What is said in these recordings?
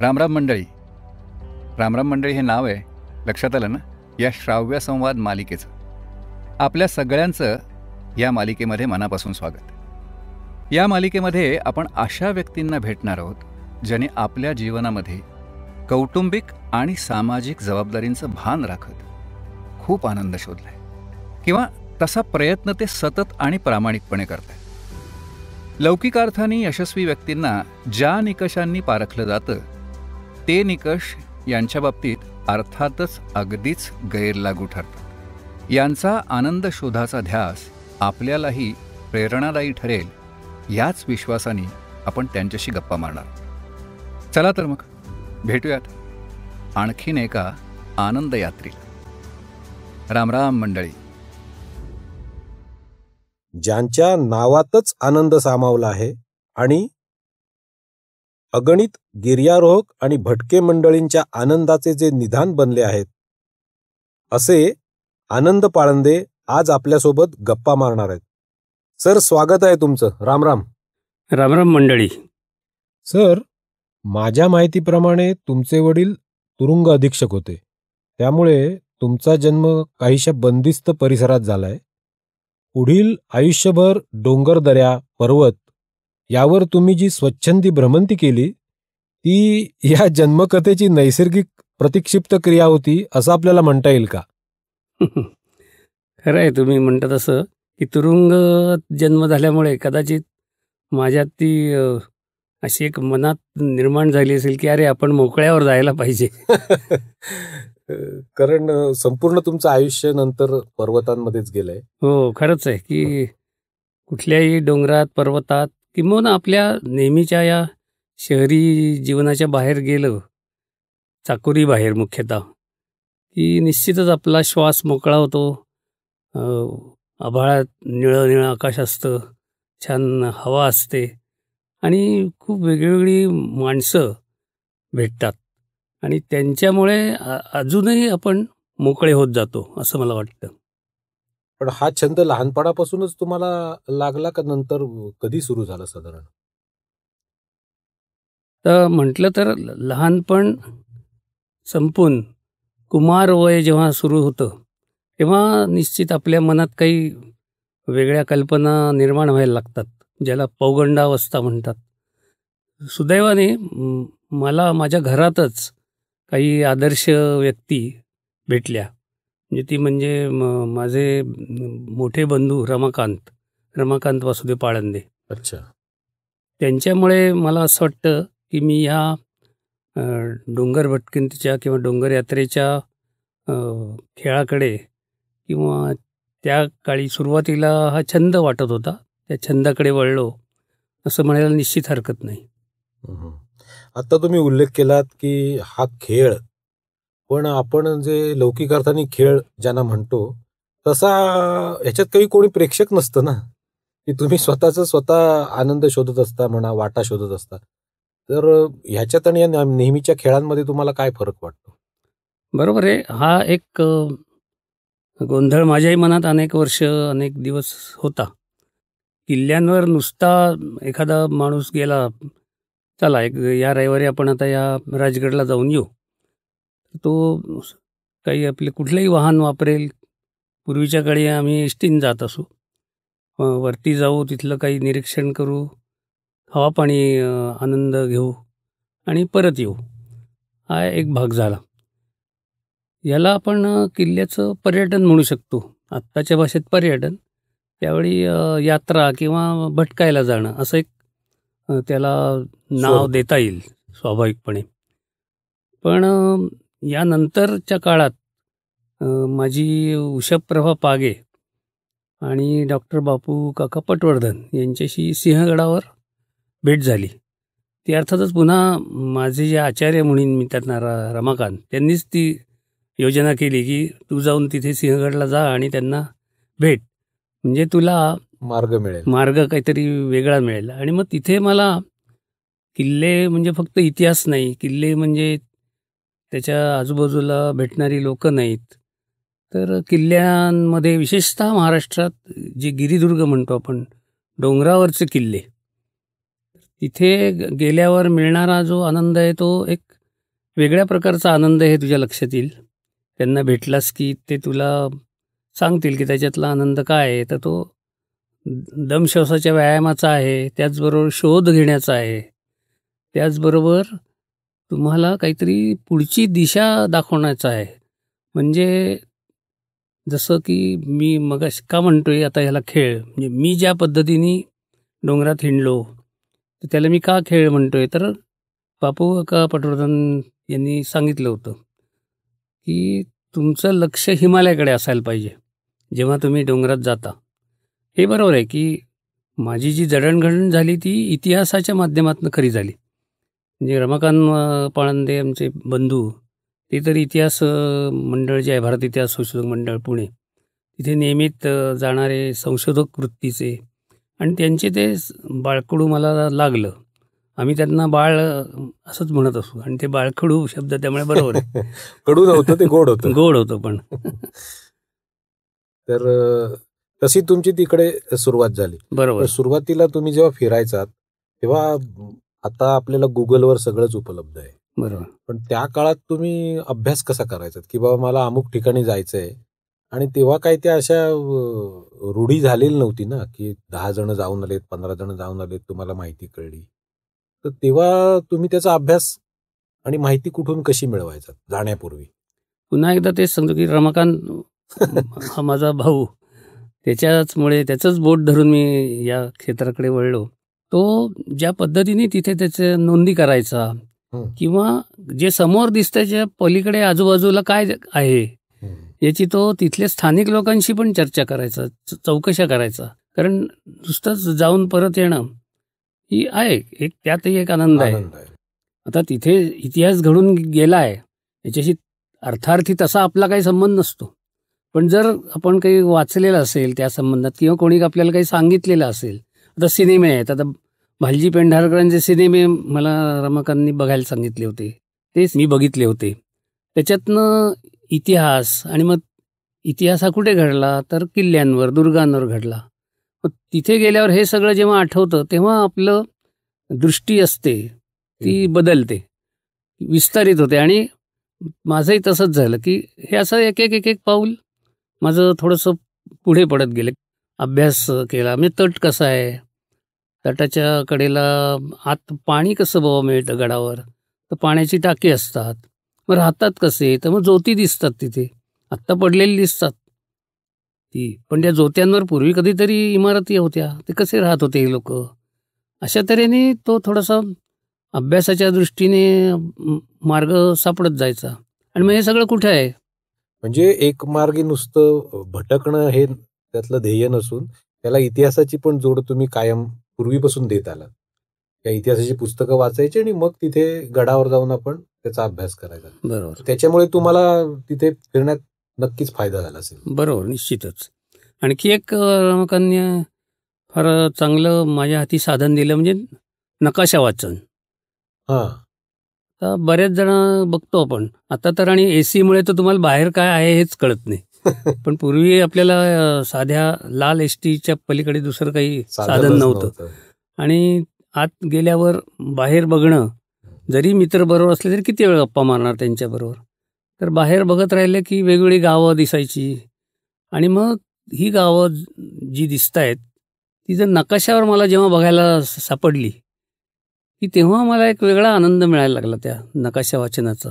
रामराम मंडळी. रामराम मंडळी हे नाव आहे, लक्षात आलं ना, या श्राव्य संवाद मालिकेचं. आपल्या सगळ्यांचं या मालिकेमध्ये मनापासून स्वागत. या मालिकेमध्ये आपण अशा व्यक्तींना भेटणार आहोत ज्याने आपल्या जीवनामध्ये कौटुंबिक आणि सामाजिक जबाबदारींचं भान राखत खूप आनंद शोधलाय, किंवा तसा प्रयत्न ते सतत आणि प्रामाणिकपणे करतायत. लौकिक अर्थाने यशस्वी व्यक्तींना ज्या निकषांनी पारखलं जातं ते निकष यांच्या बाबतीत अर्थातच अगदीच गैरलागू ठरतात. यांचा आनंद शोधाचा ध्यास आपल्यालाही प्रेरणादायी ठरेल याच विश्वासाने आपण त्यांच्याशी गप्पा मारणार. चला तर मग भेटूयात आणखीन एका आनंद यात्रेला. रामराम मंडळी. ज्यांच्या नावातच आनंद सामावला आहे आणि अगणित गिर्यारोहक आणि भटके मंडळींच्या आनंदाचे जे निधान बनले आहेत, असे आनंद पाळंदे आज आपल्यासोबत गप्पा मारणार आहेत. सर, स्वागत आहे तुमचं. रामराम. रामराम मंडळी. सर, माझ्या माहितीप्रमाणे तुमचे वडील तुरुंग अधीक्षक होते, त्यामुळे तुमचा जन्म काहीशा बंदिस्त परिसरात झालाय. पुढील आयुष्यभर डोंगरदऱ्या, पर्वत यावर तुम्ही जी स्वच्छंदी भ्रमंती केली ती या जन्मकथेची नैसर्गिक प्रतिक्षिप्त क्रिया होती, असं आपल्याला म्हणता येईल का? खरं आहे तुम्ही म्हणता तसं, की तुरुंग जन्म झाल्यामुळे कदाचित माझ्यात ती अशी एक मनात निर्माण झाली असेल की अरे आपण मोकळ्यावर जायला पाहिजे. कारण संपूर्ण तुमचं आयुष्य नंतर पर्वतांमध्येच गेलंय. हो, खरंच आहे की कुठल्याही डोंगरात, पर्वतात किंवा आपल्या नेहमीच्या या शहरी जीवनाच्या बाहेर गेलं, चाकोरी बाहेर मुख्यतः, की निश्चितच आपला श्वास मोकळा होतो. आभाळात निळं निळं आकाश असतं, छान हवा असते आणि खूप वेगवेगळी माणसं भेटतात आणि त्यांच्यामुळे अजूनही आपण मोकळे होत जातो असं मला वाटतं. पण हा छंद लहानपणापासूनच तुम्हाला लागला का नंतर कधी सुरू झाला साधारण? तर म्हटलं तर लहानपण संपून कुमार वय जेव्हा सुरू होतं तेव्हा निश्चित आपल्या मनात काही वेगळ्या कल्पना निर्माण व्हायला लागतात, ज्याला पौगंडावस्था म्हणतात. सुदैवाने मला माझ्या घरातच काही आदर्श व्यक्ती भेटल्या. ती म्हणजे माझे मोठे बंधू रमाकांत वासुदेव पाळंदे. अच्छा. त्यांच्यामुळे मला असं वाटतं की मी ह्या डोंगर भटकंतीच्या किंवा डोंगर यात्रेच्या खेळाकडे किंवा त्या काळी सुरुवातीला हा छंद वाटत होता, त्या छंदाकडे वळलो असं म्हणायला निश्चित हरकत नाही. आता तुम्ही उल्लेख केलात की हा खेळ, पण आपण जे लौकिक अर्थाने खेळ ज्यांना म्हणतो तसा ह्याच्यात काही कोणी प्रेक्षक नसतं ना, की तुम्ही स्वतः आनंद शोधत असता म्हणा, वाटा शोधत असता. तर ह्याच्यात आणि या नेहमीच्या खेळांमध्ये तुम्हाला काय फरक वाटतो? बरोबर आहे. हा एक गोंधळ माझ्याही मनात अनेक वर्ष, अनेक दिवस होता. किल्ल्यांवर नुसता एखादा माणूस गेला, चला या रविवारी आपण आता या राजगडला जाऊन येऊ, तो काही आपले कुठलंही वाहन वापरेल. पूर्वीच्या काळी आम्ही एसटीने जात असू, वरती जाऊ, तिथलं काही निरीक्षण करू, हवा पाणी आनंद घेऊ आणि परत येऊ. हा एक भाग झाला. याला आपण किल्ल्याचं पर्यटन म्हणू शकतो. आत्ताच्या भाषेत पर्यटन, त्यावेळी यात्रा किंवा भटकायला जाणं असं एक त्याला नाव देता येईल स्वाभाविकपणे. पण यानंतरच्या काळात माझी उषप्रभा पागे आणि डॉक्टर बापू काका पटवर्धन यांच्याशी सिंहगडावर भेट झाली. ती अर्थातच पुन्हा माझे जे आचार्य म्हणून मी त्यांना रमाकांत, त्यांनीच ती योजना केली की तू जाऊन तिथे सिंहगडला जा आणि त्यांना भेट, म्हणजे तुला मार्ग काहीतरी वेगळा मिळेल. आणि मग तिथे मला किल्ले म्हणजे फक्त इतिहास नाही, किल्ले म्हणजे त्याच्या आजूबाजूला भेटणारी लोक नाहीत, तर किल्ल्यांमध्ये विशेषतः महाराष्ट्रात जे गिरिदुर्ग म्हणतो आपण, डोंगरावरचे किल्ले, तिथे गेल्यावर मिळणारा जो आनंद आहे तो एक वेगळ्या प्रकारचा आनंद आहे, हे तुझ्या लक्षात येईल. त्यांना भेटलास की ते तुला सांगतील की त्याच्यातला आनंद काय आहे. तर तो दमश्वासाच्या व्यायामाचा आहे, त्याचबरोबर शोध घेण्याचा आहे, त्याचबरोबर तुम्हाला काहीतरी पुढची दिशा दाखवण्याचा आहे. म्हणजे जसं की मी मगाशी का म्हणतोय आता ह्याला खेळ, म्हणजे मी ज्या पद्धतीने डोंगरात हिंडलो तर त्याला मी का खेळ म्हणतोय, तर बापू काका पटवर्धन यांनी सांगितलं होतं की तुमचं लक्ष हिमालयाकडे असायला पाहिजे जेव्हा तुम्ही डोंगरात जाता. हे बरोबर आहे की माझी जी जडणघडण झाली ती इतिहासाच्या माध्यमातून खरी झाली. म्हणजे रमाकांत पाळंदे आमचे बंधू, ते तर इतिहास मंडळ जे आहे, भारत इतिहास संशोधक मंडळ पुणे, तिथे नियमित जाणारे संशोधक वृत्तीचे, आणि त्यांचे ते बाळकडू मला लागलं. आम्ही त्यांना बाळ असंच म्हणत असू, आणि ते बाळकडू शब्द त्यामुळे बरोबर आहे. कडू नव्हतं, ते गोड होतं. गोड होतं पण. तर तशी तुमची तिकडे सुरुवात झाली. बरोबर. सुरुवातीला तुम्ही जेव्हा फिरायचात तेव्हा आता आपल्याला गुगलवर सगळंच उपलब्ध आहे. बरोबर. पण त्या काळात तुम्ही अभ्यास कसा करायचा की बाबा मला अमुक ठिकाणी जायचंय, आणि तेव्हा काही त्या अशा रूढी झालेली नव्हती ना की 10 जण जाऊन आलेत, 15 जण जाऊन आलेत, तुम्हाला माहिती कळली. तर तेव्हा तुम्ही त्याचा अभ्यास आणि माहिती कुठून कशी मिळवायचा जाण्यापूर्वी? पुन्हा एकदा तेच सांगतो की रमाकांत हा माझा भाऊ, त्याच्याचमुळे त्याचंच बोट धरून मी या क्षेत्राकडे वळलो. तो ज्या पद्धतीने तिथे त्याचे नोंदी करायचा, किंवा जे समोर दिसतं त्या पलीकडे आजूबाजूला काय आहे याची तो तिथल्या स्थानिक लोकांशी पण चर्चा करायचा, चौकशा करायचा. कारण नुसतंच जाऊन परत येणं ही आहे एक, त्यातही एक आनंद आहे. आता तिथे इतिहास घडून गेला आहे याच्याशी अर्थार्थी तसा आपला काही संबंध नसतो, पण जर आपण काही वाचलेलं असेल त्या संबंधात, किंवा कोणी आपल्याला काही सांगितलेलं असेल. आता सिनेमे आहेत, आता भालजी पेंढारकरांचे सिनेमे मला रमाकांतनी बघायला सांगितले होते, तेच मी बघितले होते. त्याच्यातनं इतिहास, आणि मग इतिहास हा कुठे घडला तर किल्ल्यांवर, दुर्गांवर घडला. मग तिथे गेल्यावर हे सगळं जेव्हा आठवतं तेव्हा आपलं दृष्टी असते ती बदलते, विस्तारित होते. आणि माझंही तसंच झालं की हे असं एक एक एक एक पाऊल माझं थोडंसं पुढे पडत गेलं. अभ्यास केला, म्हणजे तट कसा आहे, तटाच्या कडेला आत पाणी कसं बाबा मिळतं गडावर, तर पाण्याची टाकी असतात. मग राहतात कसे, तर मग ज्योती दिसतात तिथे, आत्ता पडलेली दिसतात ती, पण त्या ज्योत्यांवर पूर्वी कधीतरी इमारती होत्या, ते कसे राहत होते हे लोक. अशा तऱ्हेने तो थोडासा अभ्यासाच्या दृष्टीने मार्ग सापडत जायचा. आणि मग हे सगळं कुठे आहे, म्हणजे एक मार्गी नुसतं भटकणं हे त्यातलं ध्येय नसून त्याला इतिहासाची पण जोड तुम्ही कायम पूर्वीपासून देत आला. त्या इतिहासाची पुस्तकं वाचायची आणि मग तिथे गडावर जाऊन आपण त्याचा अभ्यास करायचा. बरोबर. त्याच्यामुळे तुम्हाला तिथे फिरण्यात नक्कीच फायदा झाला असेल. बरोबर, निश्चितच. आणखी एक रमाकांतनी फार चांगलं माझ्या हाती साधन दिलं, म्हणजे नकाशा वाचन. हां, तर बरेच जण बघतो आपण आता तर, आणि AC मुळे तर तुम्हाला बाहेर काय आहे हेच कळत नाही. पण पूर्वी आपल्याला साध्या लाल एसटीच्या पलीकडे दुसरं काही साधन नव्हतं. आणि आत गेल्यावर बाहेर बघणं, जरी मित्र बरोबर असले तरी किती वेळ गप्पा मारणार त्यांच्याबरोबर. तर बाहेर बघत राहिलं की वेगवेगळी गावं दिसायची, आणि मग ही गावं जी दिसत आहेत ती जर नकाशावर मला जेव्हा बघायला सापडली की तेव्हा मला एक वेगळा आनंद मिळायला लागला त्या नकाशा वाचनाचा,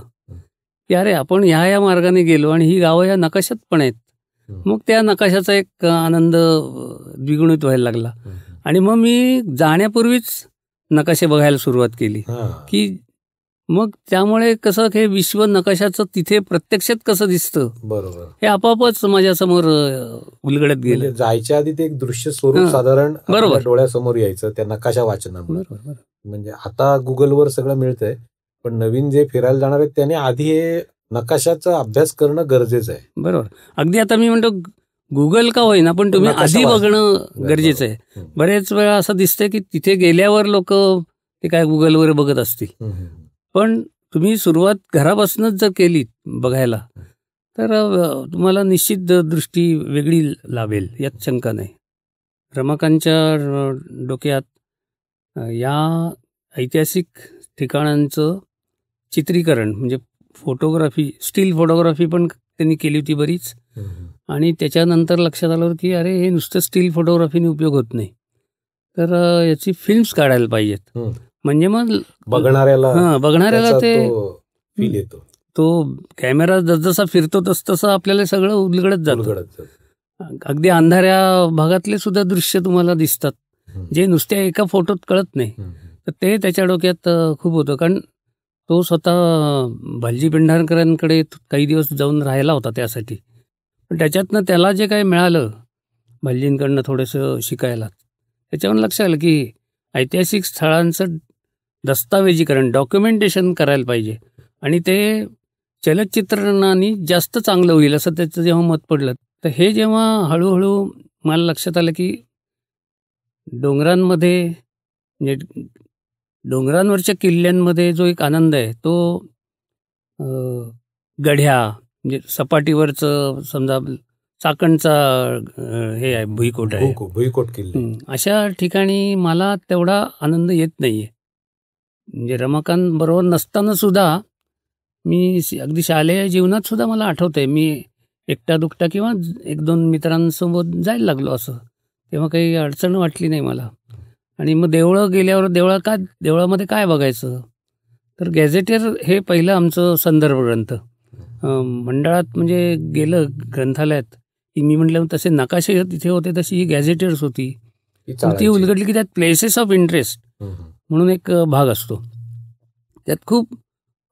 की अरे आपण ह्या मार्गाने गेलो आणि ही गावं या नकाशात पण आहेत. मग त्या नकाशाचा एक आनंद द्विगुणित व्हायला लागला. आणि मग मी जाण्यापूर्वीच नकाशे बघायला सुरुवात केली, की मग त्यामुळे कसं हे विश्व नकाशाचं तिथे प्रत्यक्षात कसं दिसतं, बरोबर, हे आपोआपच माझ्यासमोर उलगडत गेलं. जायच्या आधी ते एक दृश्य स्वरूप साधारण बरोबर डोळ्यासमोर यायचं त्या नकाशा वाचनामुळे. बरोबर. म्हणजे आता गुगलवर सगळं मिळतंय, पण नवीन जे फिरायला जाणार आहेत त्याने आधी हे नकाशाचा अभ्यास करणं गरजेचं आहे. बरोबर. अगदी आता मी म्हणतो गुगल का होईना, पण तुम्ही आधी बघणं गरजेचं आहे. बरेच वेळा असं दिसतंय की तिथे गेल्यावर लोक ते काय गुगलवर बघत असतील, पण तुम्ही सुरुवात घरापासूनच जर केली बघायला तर तुम्हाला निश्चित दृष्टी वेगळी लाभेल, यात शंका नाही. रमाकांतच्या डोक्यात या ऐतिहासिक ठिकाणांचं चित्रीकरण म्हणजे फोटोग्राफी, स्टील फोटोग्राफी पण त्यांनी केली होती बरीच. आणि त्याच्यानंतर लक्षात आलं की अरे हे नुसतं स्टील फोटोग्राफीने उपयोग होत नाही, तर याची फिल्म्स काढायला पाहिजेत. म्हणजे मग बघणाऱ्याला ते फील येतो. तो कॅमेरा जसजसा फिरतो तसं आपल्याला सगळं उलगडत जातं. अगदी अंधाऱ्या भागातले सुद्धा दृश्य तुम्हाला दिसतात जे नुसत्या एका फोटोत कळत नाही. तर ते त्याच्या डोक्यात खूप होतं, कारण तो स्वतः भालजी पेंढारकरांकडे काही दिवस जाऊन राहिला होता त्यासाठी. पण त्याच्यातनं त्याला जे काही मिळालं भालजींकडनं थोडंसं शिकायला, त्याच्यावरून लक्षात आलं की ऐतिहासिक स्थळांचं दस्तावेजीकरण, डॉक्युमेंटेशन करायला पाहिजे आणि ते चलचित्रणाने जास्त चांगलं होईल असं त्याचं जेव्हा मत पडलं. तर हे जेव्हा हळूहळू मला लक्षात आलं की डोंगरांमध्ये म्हणजे डोंगरांवरच्या किल्ल्यांमध्ये जो एक आनंद आहे तो गढ्या म्हणजे सपाटीवरचं समजा चाकणचा हे आहे भुईकोट आहे, भुईकोट किल्ले, अशा ठिकाणी मला तेवढा आनंद येत नाही आहे. म्हणजे रमाकांत बरोबर नसताना सुद्धा मी अगदी शालेय जीवनात सुद्धा मला आठवतंय मी एकटा दुकटा किंवा 1-2 मित्रांसोबत जायला लागलो असं, तेव्हा काही अडचण वाटली नाही मला. आणि मग देवळं गेल्यावर देवळामध्ये काय बघायचं, तर गॅझेटेर हे पहिलं आमचं संदर्भ ग्रंथ. मंडळात म्हणजे गेलं ग्रंथालयात की मी म्हटलं तसे नकाशे तिथे होते, तशी ही गॅझेटेर्स होती. ती उलगडली की त्यात प्लेसेस ऑफ इंटरेस्ट म्हणून एक भाग असतो. त्यात खूप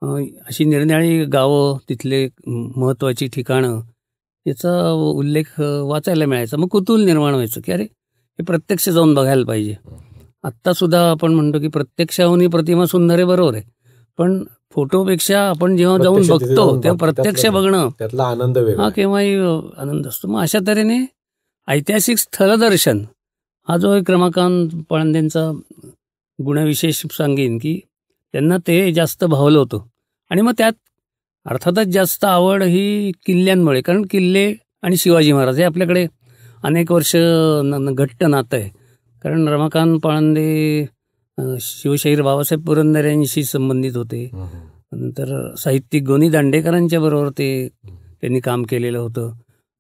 अशी निरनिराळी गावं, तिथले महत्त्वाची ठिकाणं याचा उल्लेख वाचायला मिळायचा. मग कुतूहल निर्माण व्हायचं की अरे हे प्रत्यक्ष जाऊन बघायला पाहिजे. आत्तासुद्धा आपण म्हणतो की प्रत्यक्षाहून प्रतिमा सुंदर आहे, बरोबर आहे, पण फोटोपेक्षा आपण जेव्हा जाऊन बघतो तेव्हा प्रत्यक्ष बघणं त्यातला आनंद वेगळा, हा केव्हाही आनंद असतो. मग अशा तऱ्हेने ऐतिहासिक स्थळदर्शन हा जो एक रमाकांत पळंदेंचा गुणविशेष सांगेन की त्यांना ते जास्त भावलं होतं. आणि मग त्यात अर्थातच जास्त आवड ही किल्ल्यांमुळे, कारण किल्ले आणि शिवाजी महाराज हे आपल्याकडे अनेक वर्ष घट्ट नातं आहे. कारण रमाकांत पळंदे शिवशाहीर बाबासाहेब पुरंदरेंशी संबंधित होते. नंतर साहित्यिक गोनी दांडेकरांच्या बरोबर त्यांनी काम केलेलं होतं.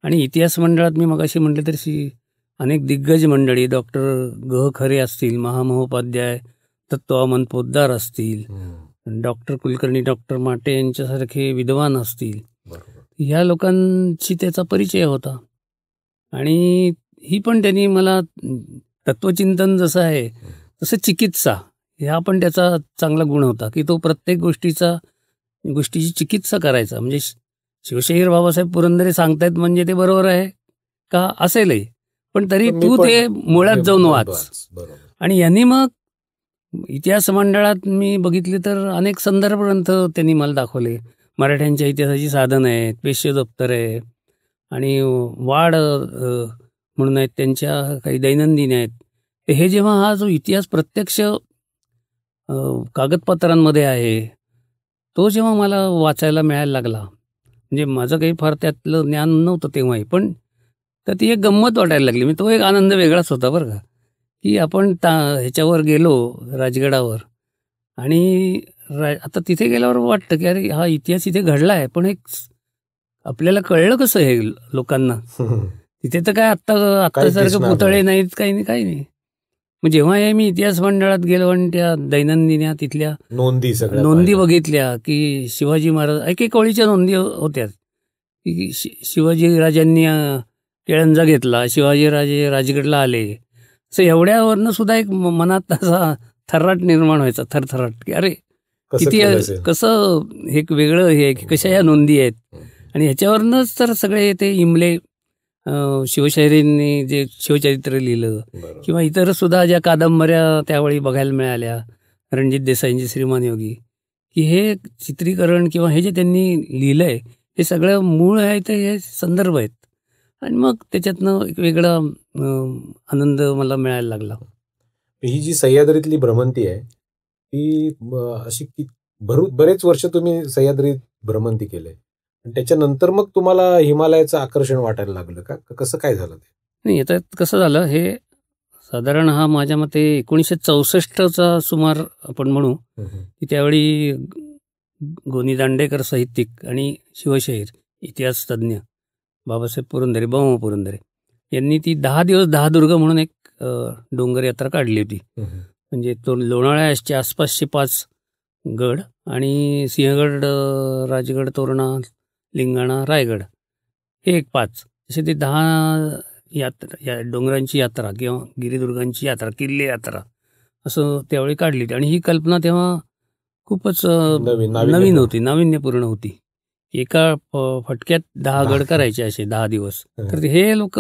आणि इतिहास मंडळात मी मगाशी म्हटलं तरी अनेक दिग्गज मंडळी, डॉक्टर ग खरे असतील, महामहोपाध्याय तत्वामन पोद्दार असतील, डॉक्टर कुलकर्णी डॉक्टर माटे यांच्यासारखे विद्वान असतील, ह्या लोकांशी त्याचा परिचय होता. आणि ही पण त्यांनी मला तत्वचिंतन जसं आहे तसं चिकित्सा ह्या पण त्याचा चांगला गुण होता की तो प्रत्येक गोष्टीची चिकित्सा करायचा. म्हणजे शिवशाहीर बाबासाहेब पुरंदरे सांगतायत म्हणजे ते बरोबर आहे का असेलही, पण तरी तू ते मुळात जाऊन वाच. आणि यांनी मग इतिहास मंडळात मी बघितले तर अनेक संदर्भ ग्रंथ त्यांनी मला दाखवले. मराठ्यांच्या इतिहासाची साधनं आहेत, पेशवे दप्तर आहे आणि वाड म्हणून आहेत, त्यांच्या काही दैनंदिन आहेत. हे जेव्हा हा जो इतिहास प्रत्यक्ष कागदपत्रांमध्ये आहे तो जेव्हा मला वाचायला मिळायला लागला, म्हणजे माझं काही फार त्यातलं ज्ञान नव्हतं तेव्हाही, पण तर ती एक गंमत वाटायला लागली. मी तो एक आनंद वेगळाच होता बरं का, की आपण ह्याच्यावर गेलो राजगडावर आणि आता तिथे गेल्यावर वाटतं की अरे हा इतिहास इथे घडला आहे, पण एक आपल्याला कळलं कसं हे लोकांना. तिथे तर काय आत्तासारखं पुतळे नाहीत, काही नाही. मग जेव्हा हे मी इतिहास मंडळात गेलो आणि त्या दैनंदिन तिथल्या नोंदी बघितल्या की शिवाजी महाराज एक ओळीच्या नोंदी होत्या की शिवाजी राजांनी केळंजा घेतला, शिवाजी राजे राजगडला आले, असं एवढ्यावरनं सुद्धा एक मनात असा थर्राट निर्माण व्हायचा, थरथराट की अरे किती कसं हे वेगळं हे की कशा ह्या नोंदी आहेत. आणि ह्याच्यावरनंच तर सगळे ते इमले शिवशाहिरींनी जे शिवचरित्र लिहिलं किंवा इतर सुद्धा ज्या कादंबऱ्या त्यावेळी बघायला मिळाल्या, रणजित देसाईंची श्रीमान योगी, की हे चित्रीकरण किंवा हे जे त्यांनी लिहिलंय हे सगळं मूळ आहे, ते हे संदर्भ आहेत. आणि मग त्याच्यातनं एक वेगळा आनंद मला मिळायला लागला. ही जी सह्याद्रीतली भ्रमंती आहे ती अशी बरेच वर्ष तुम्ही सह्याद्रीत भ्रमंती केलंय, त्याच्यानंतर मग तुम्हाला हिमालयाचं आकर्षण वाटायला लागलं का, कसं काय झालं ते? नाही, आता कसं झालं, हे साधारण हा माझ्या मते 1964चा सुमार आपण म्हणू, की त्यावेळी गोनी दांडेकर साहित्यिक आणि शिवशाहीर इतिहास तज्ज्ञ बाबासाहेब पुरंदरे, बम पुरंदरे यांनी ती 10 दिवस 10 दुर्ग म्हणून एक डोंगर यात्रा काढली होती. म्हणजे तो लोणावळ्याच्या आसपासचे 5 गड आणि सिंहगड, राजगड, तोरणा, लिंगाणा, रायगड हे एक 5, असे ते 10 यात्रा, या डोंगरांची यात्रा किंवा गिरिदुर्गांची यात्रा, किल्ले यात्रा असं त्यावेळी काढली होती. आणि ही कल्पना तेव्हा खूपच नवीन होती, नाविन्यपूर्ण होती. एका फटक्यात 10 गड करायचे असे 10 दिवस. तर हे लोक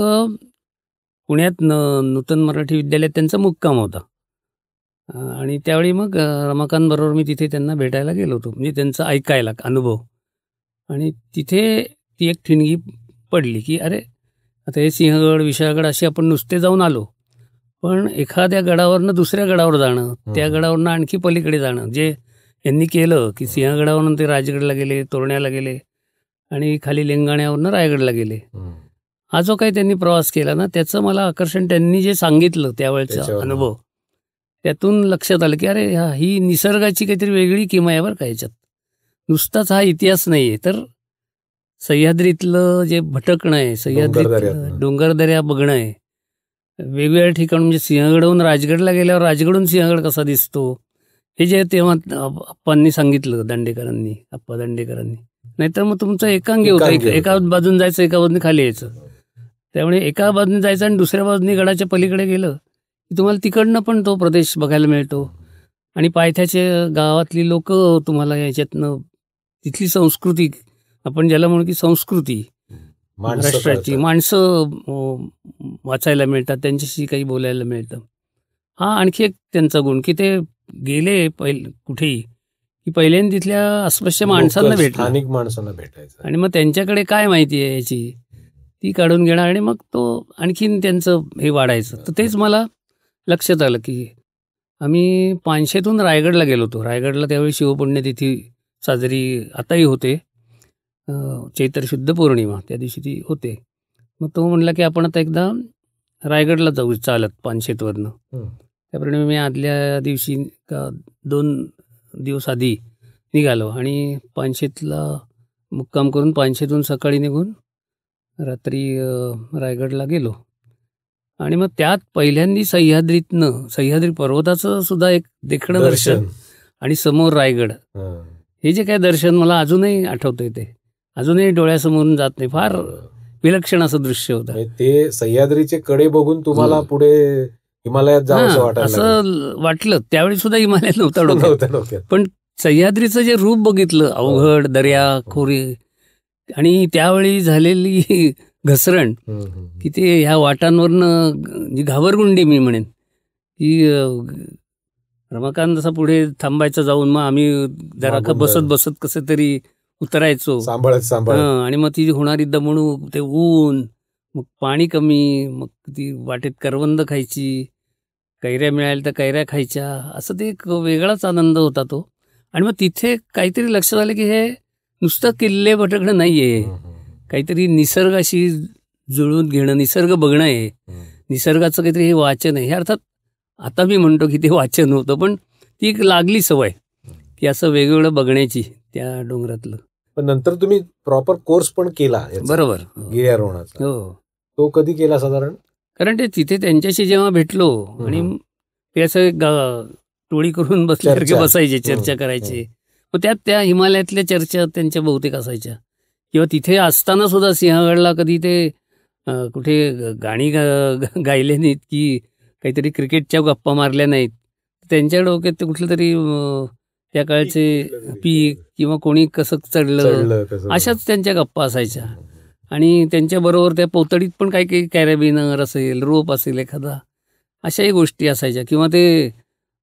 पुण्यात नूतन मराठी विद्यालयात त्यांचा मुक्काम होता. आणि त्यावेळी मग रमाकांत बरोबर मी तिथे त्यांना भेटायला गेलो होतो, म्हणजे त्यांचा ऐकायला अनुभव. आणि तिथे ती एक ठिणगी पडली की अरे आता हे सिंहगड, विशाळगड असे आपण नुसते जाऊन आलो, पण एखाद्या गडावरनं दुसऱ्या गडावर जाणं, त्या गडावरनं आणखी पलीकडे जाणं, जे यांनी केलं की सिंहगडावरून ते राजगडला गेले, तोरण्याला गेले आणि खाली लिंगाण्यावरनं रायगडला गेले. हा जो काही त्यांनी प्रवास केला ना, त्याचं मला आकर्षण, त्यांनी जे सांगितलं त्यावेळेचा अनुभव, त्यातून लक्षात आलं की अरे ही निसर्गाची काहीतरी वेगळी किमया आहे बरं का. याच्यात नुसताच हा इतिहास नाही आहे, तर सह्याद्रीतलं जे भटकणं आहे, सह्याद्रीत डोंगरदऱ्या बघणं आहे, वेगवेगळ्या ठिकाणी. म्हणजे सिंहगडहून राजगडला गेल्यावर राजगडहून सिंहगड कसा दिसतो, हे जे तेव्हा आप्पांनी सांगितलं, दांडेकरांनी, आप्पा दांडेकरांनी. नाहीतर मग तुमचं एकांगी होतं, एका बाजून जायचं, एका बाजूने खाली यायचं. त्यामुळे एका बाजूने जायचं आणि दुसऱ्या बाजूने गडाच्या पलीकडे गेलं की तुम्हाला तिकडनं पण तो प्रदेश बघायला मिळतो. आणि पायथ्याचे गावातली लोक तुम्हाला याच्यातनं तिथली संस्कृती, आपण ज्याला म्हणू की संस्कृती महाराष्ट्राची, माणसं वाचायला मिळतात, त्यांच्याशी काही बोलायला मिळतं. हा आणखी एक त्यांचा गुण की ते गेले कुठेही की पहिल्यांदा तिथल्या आसपासच्या माणसांना स्थानिक माणसांना भेटायचं आणि मग त्यांच्याकडे काय माहिती आहे याची ती काढून घेणार आणि मग तो आणखीन त्यांचं हे वाढायचं. तर तेच मला लक्षात आलं की आम्ही पानशेतून रायगडला गेलो होतो. रायगडला त्यावेळी शिवपुण्यतिथी साजरी आताही होते, चैत्र शुद्ध पौर्णिमा त्या दिवशी ती होते. मग तो म्हणला की आपण आता एकदा रायगडला जाऊ चालत पानशेतवरनं. त्याप्रमाणे मी आदल्या दिवशी 2 दिवस आधी निघालो आणि पानशेतला मुक्काम करून पानशेतून सकाळी निघून रात्री रायगडला गेलो. आणि मग त्यात पहिल्यांदा सह्याद्री पर्वताचं सुद्धा एक देखणं दर्शन आणि समोर रायगड, हे जे काय दर्शन मला अजूनही आठवतंय, ते अजूनही डोळ्यासमोरून जात नाही. फार विलक्षण असं दृश्य होतं. ते सह्याद्रीचे कडे बघून तुम्हाला पुढे हिमालयात जावं असं वाटलं. त्यावेळी सुद्धा हिमालयात नव्हता डोक्यात, पण सह्याद्रीचं जे रूप बघितलं, अवघड दर्या खोरे आणि त्यावेळी झालेली घसरण की ते ह्या वाटांवरनं जी घाबरगुंडी मी म्हणेन की रमाकांत असा पुढे थांबायचा जाऊन, मग आम्ही जरा बसत कसं तरी उतरायचो आणि मग ती होणारी दमणूक, ते ऊन, मग पाणी कमी, मग ती वाटेत करवंद खायची, कैऱ्या मिळाल्या तर कैऱ्या खायच्या, असं ते एक वेगळाच आनंद होता तो. आणि मग तिथे काहीतरी लक्षात आलं की हे नुसतं किल्ले भटकणं नाही आहे, काहीतरी निसर्गाशी जुळून घेणं, निसर्ग बघणं आहे, निसर्गाचं काहीतरी हे वाचन आहे. हे अर्थात आता मी म्हणतो की ते वाचन होतं, पण ती एक लागली सवय की असं वेगवेगळं बघण्याची त्या डोंगरातलं. पण नंतर तुम्ही प्रॉपर कोर्स पण केला, बरोबर, गिर्यारोहणाचा. हो. तो कधी केला साधारण? कारण ते तिथे त्यांच्याशी जेव्हा भेटलो आणि ते असं टोळी करून बसल्यासारखे बसायचे, चर्चा करायचे. मग त्यात त्या हिमालयातल्या चर्चा त्यांच्या बहुतेक असायच्या. किंवा तिथे असताना सुद्धा सिंहगडला कधी ते कुठे गाणी गायले नाहीत की काहीतरी क्रिकेटच्या गप्पा मारल्या नाहीत, त्यांच्या डोक्यात ते कुठलं तरी त्या काळचे पीक किंवा कोणी कसं चढलं अशाच त्यांच्या गप्पा असायच्या. आणि त्यांच्याबरोबर त्या पोतडीत पण काही कॅरेबिनर असेल, रोप असेल एखादा, अशाही गोष्टी असायच्या. किंवा ते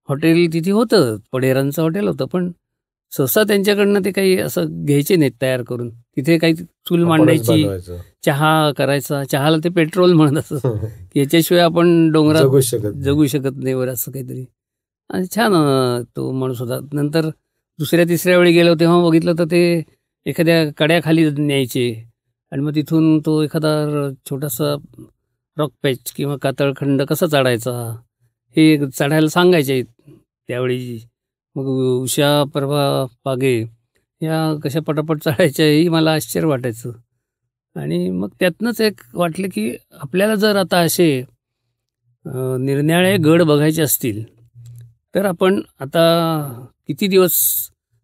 हॉटेल तिथे होतं, पडेरांचं हॉटेल होतं, पण सहसा त्यांच्याकडनं ते काही असं घ्यायचे नाहीत तयार करून. तिथे काही चूल मांडायची, चहा करायचा, चहाला ते पेट्रोल म्हणत असं, याच्याशिवाय आपण डोंगरात जगू शकत नाही वर, असं काहीतरी. आणि छान तो माणूस होता. नंतर 2ऱ्या-3ऱ्या वेळी गेलो तेव्हा बघितलं तर ते एखाद्या कड्याखाली न्यायचे आणि मग तिथून तो एखादा छोटासा रॉक पॅच किंवा कातळखंड कसा चढायचा हे चढायला सांगायचे त्यावेळी. मग उषा, प्रभा पागे या कशा पटापट चढायच्या हेही मला आश्चर्य वाटायचं. आणि मग त्यातनंच एक वाटलं की आपल्याला जर आता असे निरनिराळे गड बघायचे असतील तर आपण आता किती दिवस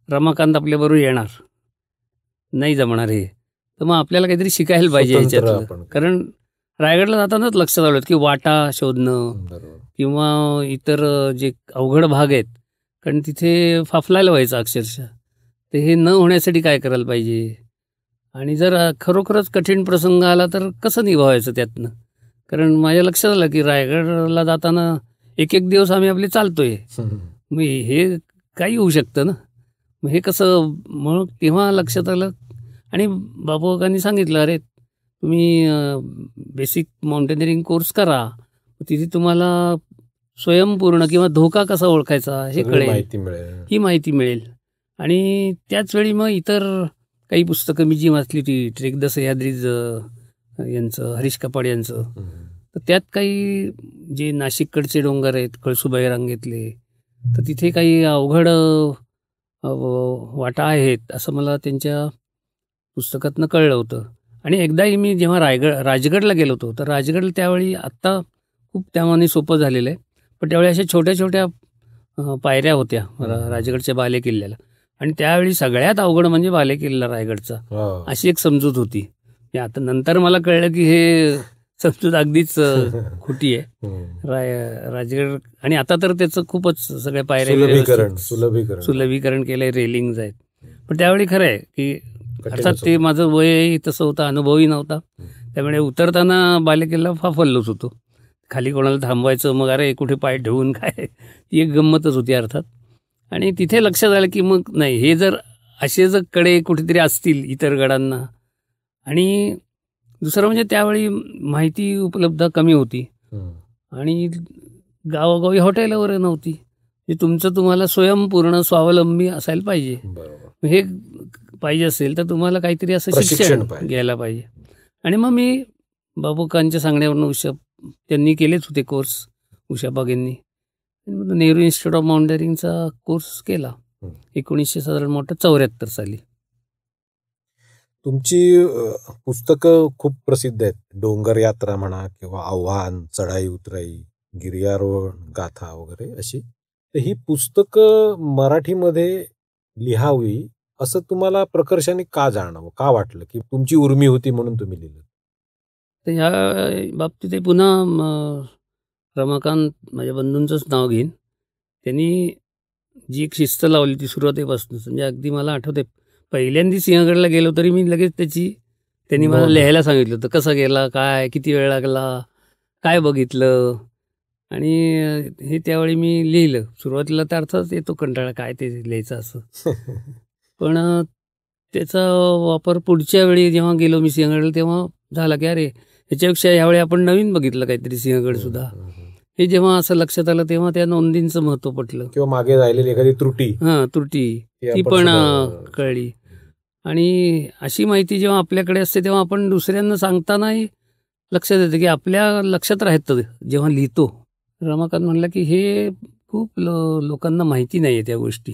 रमाकांत आपल्याबरोबर येणार, नाही जमणार हे. तर मग आपल्याला काहीतरी शिकायला पाहिजे स्वतंत्र याच्यातलं. आपण. कारण रायगडला जातानाच लक्षात आलं की वाटा शोधणं बरोबर. किंवा इतर जे अवघड भाग आहेत, कारण तिथे फाफलायला व्हायचं अक्षरशः. तर हे न होण्यासाठी काय करायला पाहिजे, आणि जर खरोखरच कठीण प्रसंग आला तर कसं निभावायचं त्यातनं. कारण माझ्या लक्षात आलं की रायगडला जाताना एक एक दिवस आम्ही आपले चालतोय, मग हे काही होऊ शकतं ना. मग हे कसं, मग तेव्हा लक्षात आलं. आणि बाबूकाकांनी सांगितलं, अरे तुम्ही बेसिक माउंटेनिअरिंग कोर्स करा, तिथे तुम्हाला स्वयंपूर्ण किंवा धोका कसा ओळखायचा हे सगळी कळेल, माहिती मिळेल. ही माहिती मिळेल. आणि त्याचवेळी मग इतर काही पुस्तकं मी जी वाचली होती, ट्रेक द सह्याद्रीज यांचं, हरीश कपाड यांचं, तर त्यात काही जे नाशिककडचे डोंगर आहेत कळसुबाई रांगेतले, तर तिथे काही अवघड वाटा आहेत असं मला त्यांच्या पुस्तकातनं कळलं होतं. आणि एकदाही मी जेव्हा राजगडला गेलो होतो, तर राजगडला त्यावेळी आत्ता खूप त्यामाने सोपं झालेलं आहे, पण त्यावेळी अशा छोट्या छोट्या पायऱ्या होत्या राजगडच्या बालेकिल्ल्याला. आणि त्यावेळी सगळ्यात अवघड म्हणजे बालेकिल्ला रायगडचा, अशी एक समजूत होती. आता नंतर मला कळलं की हे समजूत अगदीच खोटी आहे. राजगड, आणि आता तर त्याचं खूपच सगळ्या पायऱ्या सुलभीकरण केलंय, रेलिंग्ज आहेत. पण त्यावेळी खरं आहे की अर्थात ते माझं वयही तसं होतं, अनुभवही नव्हता, त्यामुळे उतरताना बालेकिल्ला फाफललोच होतो. खाली कोणाला थांबवायचं, मग अरे कुठे पाय ठेवून काय, ती एक गंमतच होती अर्थात. आणि तिथे लक्षात आलं की मग नाही, हे जर असे जर कडे कुठेतरी असतील इतर गडांना. आणि दुसरं म्हणजे त्यावेळी माहिती उपलब्ध कमी होती, आणि गावोगावी हॉटेल वगैरे नव्हती. तुमचं तुम्हाला स्वयंपूर्ण स्वावलंबी असायला पाहिजे. हे पाहिजे असेल तर तुम्हाला काहीतरी असं शिक्षण घ्यायला पाहिजे. आणि मग मी बाबूकांच्या सांगण्यावरून त्यांनी केलेच होते कोर्स, उषा बागेंनी. नेहरू इन्स्टिट्यूट ऑफ माउंटेनिअरिंगचा कोर्स केला 1974 साली. तुमची पुस्तकं खूप प्रसिद्ध आहेत, डोंगर यात्रा म्हणा किंवा आव्हान, चढाई उतराई, गिर्यारोहण गाथा वगैरे अशी. तर ही पुस्तकं मराठीमध्ये लिहावी असं तुम्हाला प्रकर्षाने का जाणवं, का वाटलं की तुमची उर्मी होती म्हणून तुम्ही लिहिलं? तर ह्या बाबतीत पुन्हा रमाकांत माझ्या बंधूंचंच नाव घेईन. त्यांनी जी एक शिस्त लावली ती सुरुवातीपासूनच, म्हणजे अगदी मला आठवते पहिल्यांदा सिंहगडला गेलो तरी मी लगेच त्यांनी मला लिहायला सांगितलं होतं, कसं गेला, काय, किती वेळ लागला, काय बघितलं. आणि हे त्यावेळी मी लिहिलं. सुरुवातीला तर अर्थात येतो कंटाळा, काय ते लिहायचं असं. पण त्याचा वापर पुढच्या वेळी जेव्हा गेलो मी सिंहगडला तेव्हा झाला की अरे ह्याच्यापेक्षा ह्यावेळी आपण नवीन बघितलं काहीतरी सिंहगड सुद्धा. हे जेव्हा असं लक्षात आलं तेव्हा त्या नोंदींचं महत्व पटलं, किंवा मागे राहिलेली एखादी त्रुटी ती पण कळली. आणि अशी माहिती जेव्हा आपल्याकडे असते तेव्हा आपण दुसऱ्यांना सांगतानाही लक्षात येतं की आपल्या लक्षात राहतं जेव्हा लिहितो. रमाकांत म्हणला की हे खूप लोकांना माहिती नाही आहे त्या गोष्टी,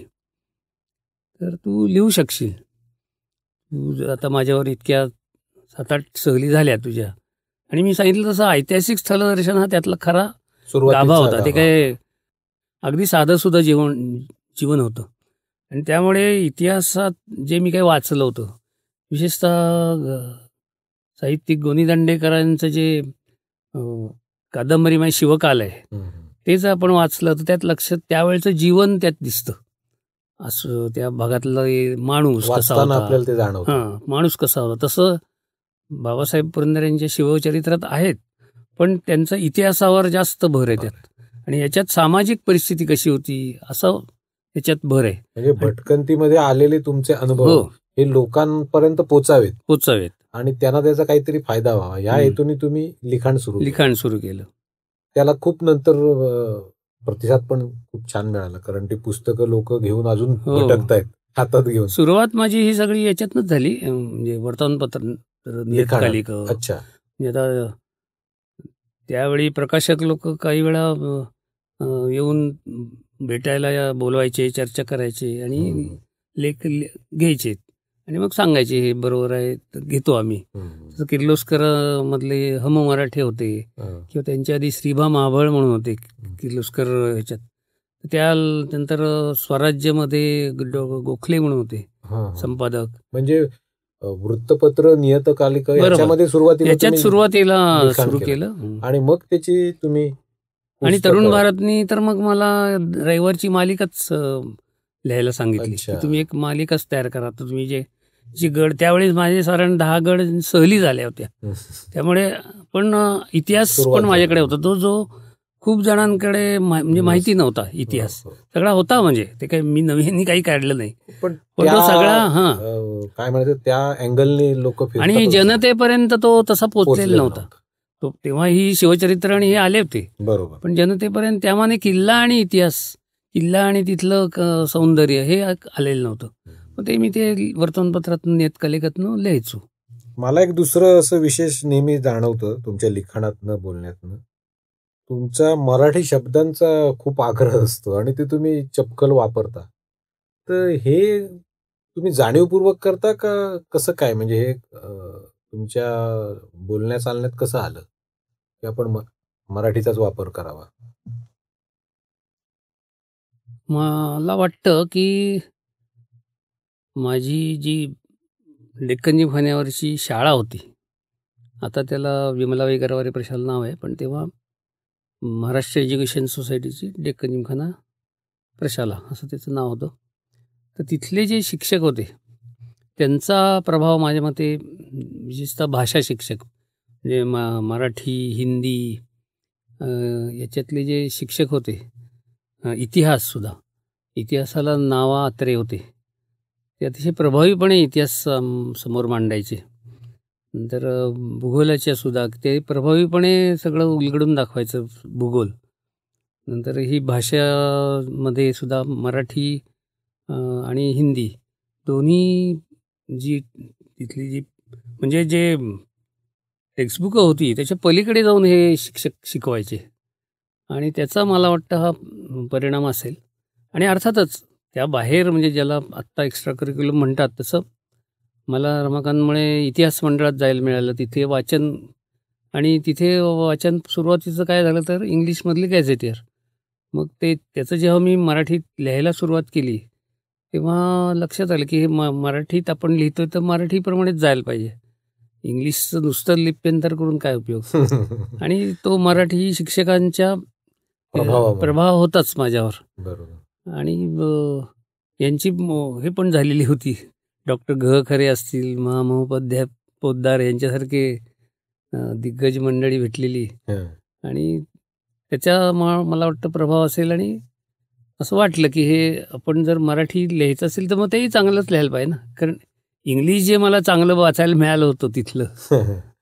तर तू लिहू शकशील. तू आता माझ्यावर इतक्या 7-8 सहली झाल्या तुझ्या, आणि मी सांगितलं तसं ऐतिहासिक स्थलदर्शन हा त्यातला खरा गाभा होता. ते काय अगदी साधं सुद्धा जीवन होतं. आणि त्यामुळे इतिहासात जे मी काही वाचलं होतं, विशेषतः साहित्यिक गोनी दांडेकरांचं जे कादंबरी म्हणजे शिवकाल आहे, तेच आपण वाचलं तर त्यात लक्षात त्यावेळेचं जीवन त्यात दिसतं. असं त्या भागातला माणूस कसा होता, आपल्याला ते जाणवतं. माणूस कसा होता. तसं बाबासाहेब पुरंदर यांच्या शिवचरित्रात आहेत, पण त्यांचा इतिहासावर जास्त भर आहे त्यात. आणि याच्यात सामाजिक परिस्थिती कशी होती असं याच्यात भर आहे. म्हणजे भटकंतीमध्ये आलेले तुमचे अनुभव हे लोकांपर्यंत पोचावेत आणि त्यांना त्याचा काहीतरी फायदा व्हावा या हेतूने तुम्ही लिखाण सुरू केलं. त्याला खूप नंतर प्रतिसाद पण खूप छान मिळाला, कारण ती पुस्तकं लोक घेऊन अजून भटकतायत हातात घेऊन. सुरुवात माझी ही सगळी याच्यातनच झाली, म्हणजे वर्तमानपत्र, नियतकालिक. अच्छा. आता त्यावेळी प्रकाशक लोक काही वेळा येऊन भेटायला बोलवायचे, चर्चा करायचे आणि लेख घ्यायचे आणि मग सांगायचे हे बरोबर आहे तर घेतो आम्ही. जसं किर्लोस्कर मधले हम मराठे होते किंवा त्यांच्या आधी श्रीभा महाबळ म्हणून होते किर्लोस्कर ह्याच्यात. त्यानंतर स्वराज्यमध्ये गोखले म्हणून होते संपादक. म्हणजे वृत्तपत्र, नियतकालिक याच्यात सुरुवातीला सुरू केलं आणि मग त्याची तुम्ही आणि तरुण भारतनी तर मग मला रविवारची मालिकाच लिहायला सांगितली की तुम्ही एक मालिकाच तयार करा. तर तुम्ही जी गड त्यावेळेस माझे साधारण 10 गड सहली झाल्या होत्या. त्यामुळे पण इतिहास पण माझ्याकडे होता जो खूप जणांकडे म्हणजे माहिती नव्हता. इतिहास सगळा होता, म्हणजे ते काही मी नवीन काही काढलं नाही, पण तो सगळा काय म्हणायचं त्या अँगलने लोक आणि जनतेपर्यंत तो तसा पोचलेला नव्हता. तो तेव्हा ही शिवचरित्र आणि हे आले होते बरोबर, पण जनतेपर्यंत त्यामाने किल्ला आणि इतिहास, किल्ला आणि तिथलं सौंदर्य हे आलेलं नव्हतं. मग ते मी ते वर्तमानपत्रातून, नियतकालिकातून लिहायचो. मला एक दुसरं असं विशेष नेहमी जाणवतं तुमच्या लिखाणातनं, बोलण्यातनं, तुमचा मराठी शब्दांचा खूप आग्रह असतो आणि ते तुम्ही चपकल वापरता. तर हे तुम्ही जाणीवपूर्वक करता का कसं काय? म्हणजे हे तुमच्या बोलण्या चालण्यात कसं आलं की आपण मराठीचाच वापर करावा? मला वाटतं की माझी जी डेक्कन जिमखान्यावरची शाळा होती, आता त्याला विमलाबाई गरवारे प्रशाला नाव आहे, पण तेव्हा महाराष्ट्र एज्युकेशन सोसायटीची डेक्कन जिमखाना प्रशाला असं त्याचं नाव होतं. तर तिथले जे शिक्षक होते त्यांचा प्रभाव माझ्या मते, विशेषतः भाषा शिक्षक म्हणजे मराठी, हिंदी याच्यातले जे शिक्षक होते, इतिहाससुद्धा, इतिहासाला नावा अत्रे होते, ते अतिशय प्रभावीपणे इतिहास समोर मांडायचे. नंतर भूगोलाच्या सुद्धा ते प्रभावीपणे सगळं उलगडून दाखवायचं भूगोल. नंतर ही भाषामध्ये सुद्धा मराठी आणि हिंदी दोन्ही तिथली जी म्हणजे जे टेक्स्टबुकं होती त्याच्या पलीकडे जाऊन हे शिक्षक शिकवायचे आणि त्याचा मला वाटतं हा परिणाम असेल. आणि अर्थातच त्याबाहेर म्हणजे ज्याला आत्ता एक्स्ट्रा करिक्युलम म्हणतात तसं मला रमाकांतमुळे इतिहास मंडळात जायला मिळालं. तिथे वाचन, आणि तिथे वाचन सुरुवातीचं काय झालं तर इंग्लिशमधली गॅझेटियर. मग त्याचं जेव्हा मी मराठीत लिहायला सुरुवात केली तेव्हा लक्षात आलं की हे मराठीत आपण लिहितोय तर मराठीप्रमाणेच जायला पाहिजे, इंग्लिशचं नुसतं लिप्यंतर करून काय उपयोग. आणि तो मराठी शिक्षकांच्या प्रभाव होताच माझ्यावर. बरोबर. आणि यांची हे पण झालेली होती, डॉक्टर घ खरे असतील, महोपाध्याय पोद्दार यांच्यासारखे दिग्गज मंडळी भेटलेली आणि त्याचा मला वाटतं प्रभाव असेल. आणि असं वाटलं की हे आपण जर मराठी लिहायचं असेल तर मग तेही चांगलंच लिहायला पाहिजे ना, कारण इंग्लिश जे मला चांगलं वाचायला मिळालं होतं तिथलं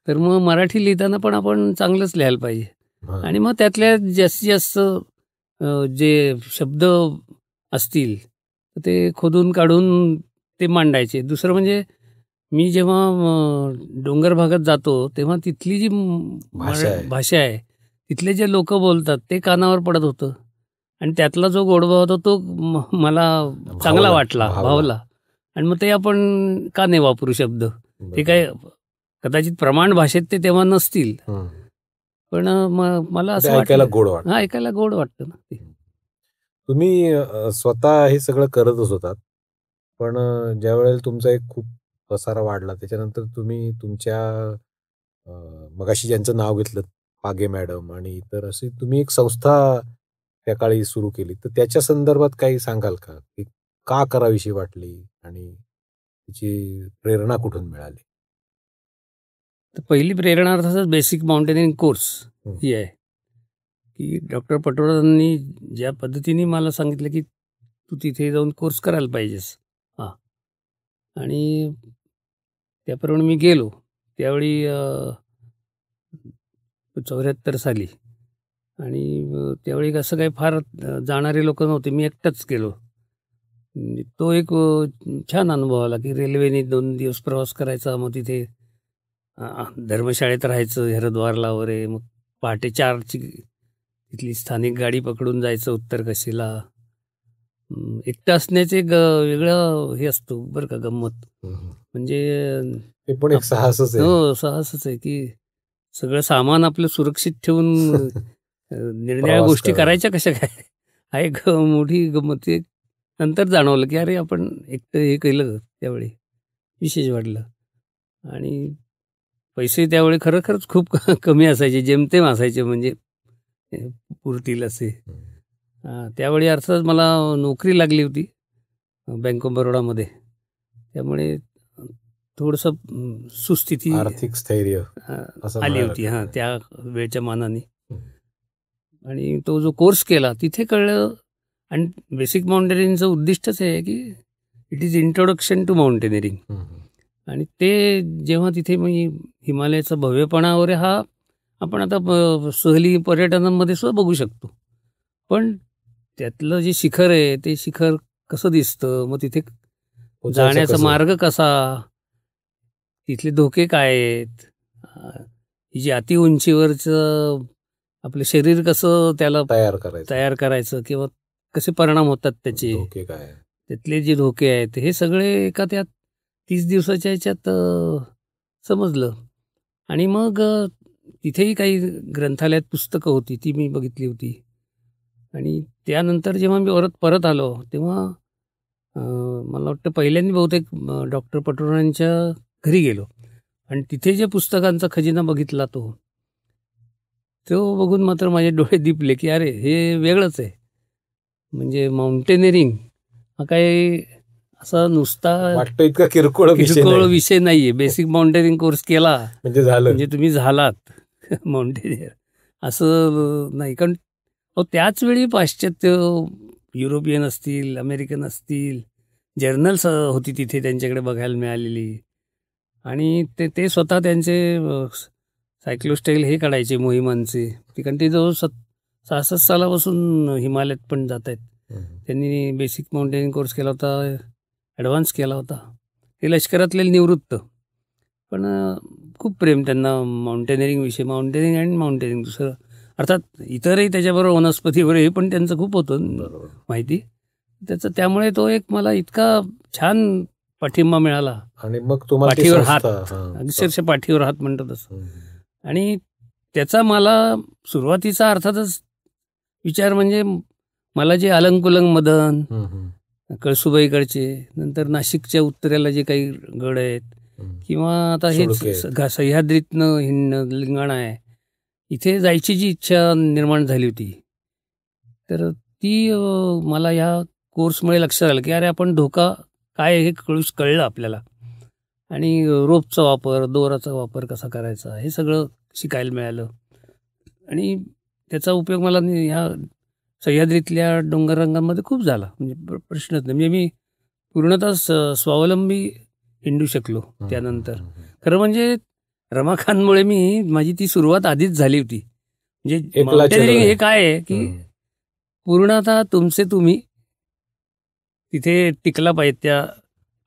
तर मग मराठी लिहिताना पण आपण चांगलंच लिहायला पाहिजे. आणि मग त्यातल्या जास्तीत जास्त जे शब्द असतील ते खोदून काढून ते मांडायचे. दुसरं म्हणजे मी जेव्हा डोंगर भागात जातो तेव्हा तिथली जी भाषा आहे, तिथले जे लोक बोलतात ते कानावर पडत होतं आणि त्यातला जो गोडवा होता तो मला चांगला वाटला, भावला. आणि मग ते आपण का नाही वापरू शब्द, ते काय कदाचित प्रमाण भाषेत ते तेव्हा नसतील, पण मला असं ऐकायला गोड वाटतं. ऐकायला गोड वाटतं ना ते. तुम्ही स्वतः हे सगळं करतच होतात, पण ज्या वेळेला तुमचा एक खूप पसारा वाढला त्याच्यानंतर तुम्ही तुमच्या मगाशी ज्यांचं नाव घेतलं पागे मॅडम आणि इतर अशी तुम्ही एक संस्था त्या काळी सुरू केली, तर त्याच्या संदर्भात काही सांगाल का की का करावीशी वाटली आणि तिची प्रेरणा कुठून मिळाली? तर पहिली प्रेरणा अर्थातच बेसिक माउंटेनिंग कोर्स ही आहे की डॉक्टर पटवर्धनांनी ज्या पद्धतीने मला सांगितलं की तू तिथे जाऊन कोर्स करायला पाहिजेस. आणि त्याप्रमाणे मी गेलो. त्यावेळी 74 साली, आणि त्यावेळी असं काही फार जाणारे लोक नव्हते, मी एकटाच गेलो. तो एक छान अनुभव आला की रेल्वेने 2 दिवस प्रवास करायचा, मग तिथे धर्मशाळेत राहायचं हरिद्वारला वगैरे, मग पहाटे 4ची तिथली स्थानिक गाडी पकडून जायचं उत्तरकाशीला. एकटं असण्याचे एक वेगळं हे असतो बरं का, गंमत. म्हणजे हे पण एक साहसच आहे. हो, साहसच आहे की सगळं सामान आपलं सुरक्षित ठेवून निर्णया प्रवास गोष्टी करणं. करायच्या कशा काय, हा एक मोठी गंमत. ते नंतर जाणवलं की अरे आपण एकटं हे केलं त्यावेळी विशेष वाटलं. आणि पैसे त्यावेळी खरंच खूप कमी असायचे, जेमतेम असायचे, म्हणजे पुरतील असे. त्यावेळी अर्थात मला नोकरी लागली होती बँक ऑफ बरोडामध्ये, त्यामुळे थोडंसं सुस्थिती आर्थिक स्थैर्य असं आली म्हणायला होती लागतं. त्या वेळच्या मानाने. आणि तो जो कोर्स केला तिथे कळलं. आणि बेसिक माउंटेनिअरिंगचं उद्दिष्टच आहे की it is introduction to mountaineering. आणि ते जेव्हा तिथे मी हिमालयाचा भव्यपणा वगैरे हा आपण आता सहली पर्यटनामध्ये सुद्धा बघू शकतो, पण त्यातलं जे शिखर आहे ते शिखर कसं दिसतं, मग तिथे जाण्याचा मार्ग कसा, तिथले धोके काय आहेत, ही जी अति उंचीवरचं आपलं शरीर कसं त्याला तयार करायचं किंवा कसे परिणाम होतात त्याचे, धोके काय, त्यातले जे धोके आहेत, हे सगळे एका त्या 30 दिवसाच्या ह्याच्यात समजलं. आणि मग तिथेही काही ग्रंथालयात पुस्तकं होती, ती मी बघितली होती. आणि त्यानंतर जेव्हा मी परत आलो तेव्हा मला वाटतं पहिल्यांदा बहुतेक डॉक्टर पटोरांच्या घरी गेलो आणि तिथे जे पुस्तकांचा खजिना बघितला तो बघून मात्र माझे डोळे दिपले की अरे हे वेगळंच आहे. म्हणजे माउंटेनिअरिंग हा काही असा नुसता वाटतं इतका किरकोळ विषय नाहीये. बेसिक माउंटेनिअरिंग कोर्स केला म्हणजे तुम्ही झालात माउंटेनियर असं नाही. कारण त्याच वेळी पाश्चात्य युरोपियन असतील, अमेरिकन असतील, जर्नल्स होती तिथे त्यांच्याकडे बघायला मिळालेली. आणि ते स्वतः त्यांचे सायक्लोस्टाईल हे काढायचे मोहिमांचे. कारण ते जवळ 66 सालापासून हिमालयात पण जात आहेत. त्यांनी बेसिक माउंटेनिंग कोर्स केला होता, ॲडव्हान्स केला होता. ते लष्करातले निवृत्त, पण खूप प्रेम त्यांना माउंटेनिअरिंग विषयी. माउंटेनिंग दुसरं अर्थात इतरही त्याच्याबरोबर वनस्पतीवर हे पण त्यांचं खूप होतं माहिती त्याचं. त्यामुळे तो एक मला इतका छान पाठिंबा मिळाला. आणि मग पाठीवर हात, अक्षरशः पाठीवर हात म्हणतात असं. आणि त्याचा मला सुरुवातीचा अर्थातच विचार म्हणजे मला जे अलंकुलंग मदन, कळसुबाईकडचे, नंतर नाशिकच्या उत्तरेला जे काही गड आहेत, किंवा आता हेच सह्याद्रीतनं लिंगाणा आहे, इथे जायची जी इच्छा निर्माण झाली होती, तर ती मला ह्या कोर्समुळे लक्षात आलं की अरे आपण धोका काय हे कळलं आपल्याला. आणि रोपचा वापर, दोराचा वापर कसा करायचा हे सगळं शिकायला मिळालं. आणि त्याचा उपयोग मला ह्या सह्याद्रीतल्या डोंगररांगांमध्ये खूप झाला. म्हणजे प्रश्नच नाही. म्हणजे मी पूर्णतः स्वावलंबी हिंडू शकलो त्यानंतर. खरं म्हणजे रमाखानमुळे माझी ती सुरुवात आधीच झाली होती. म्हणजे माउंटेनिअरिंग हे काय आहे की पूर्णतः तुम्ही तिथे टिकला पाहिजे त्या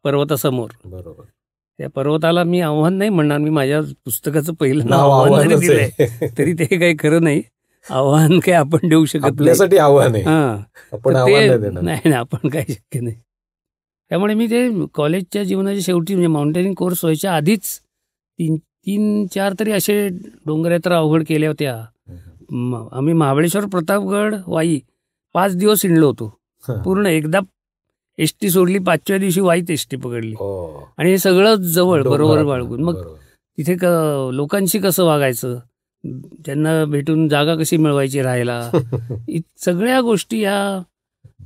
पर्वतासमोर. बरोबर. त्या पर्वताला मी आव्हान नाही म्हणणार, मी माझ्या पुस्तकाचं पहिलं नाव आव्हान जरी दिलंय तरी ते काही खरं नाही. आव्हान काय आपण देऊ शकत नाही. आव्हान नाही, आपण काही शक्य नाही. त्यामुळे मी ते कॉलेजच्या जीवनाच्या शेवटी म्हणजे माउंटेनिंग कोर्स व्हायच्या आधीच 3-4 तरी असे डोंगरयात्रा अवघड केल्या होत्या. आम्ही महाबळेश्वर, प्रतापगड, वाई 5 दिवस हिंडलो होतो पूर्ण. एकदा एसटी सोडली, 5व्या दिवशी वाईत एसटी पकडली. आणि हे सगळं जवळ बरोबर बाळगून. मग तिथे लोकांशी कसं वागायचं, त्यांना भेटून जागा कशी मिळवायची राहायला, सगळ्या गोष्टी ह्या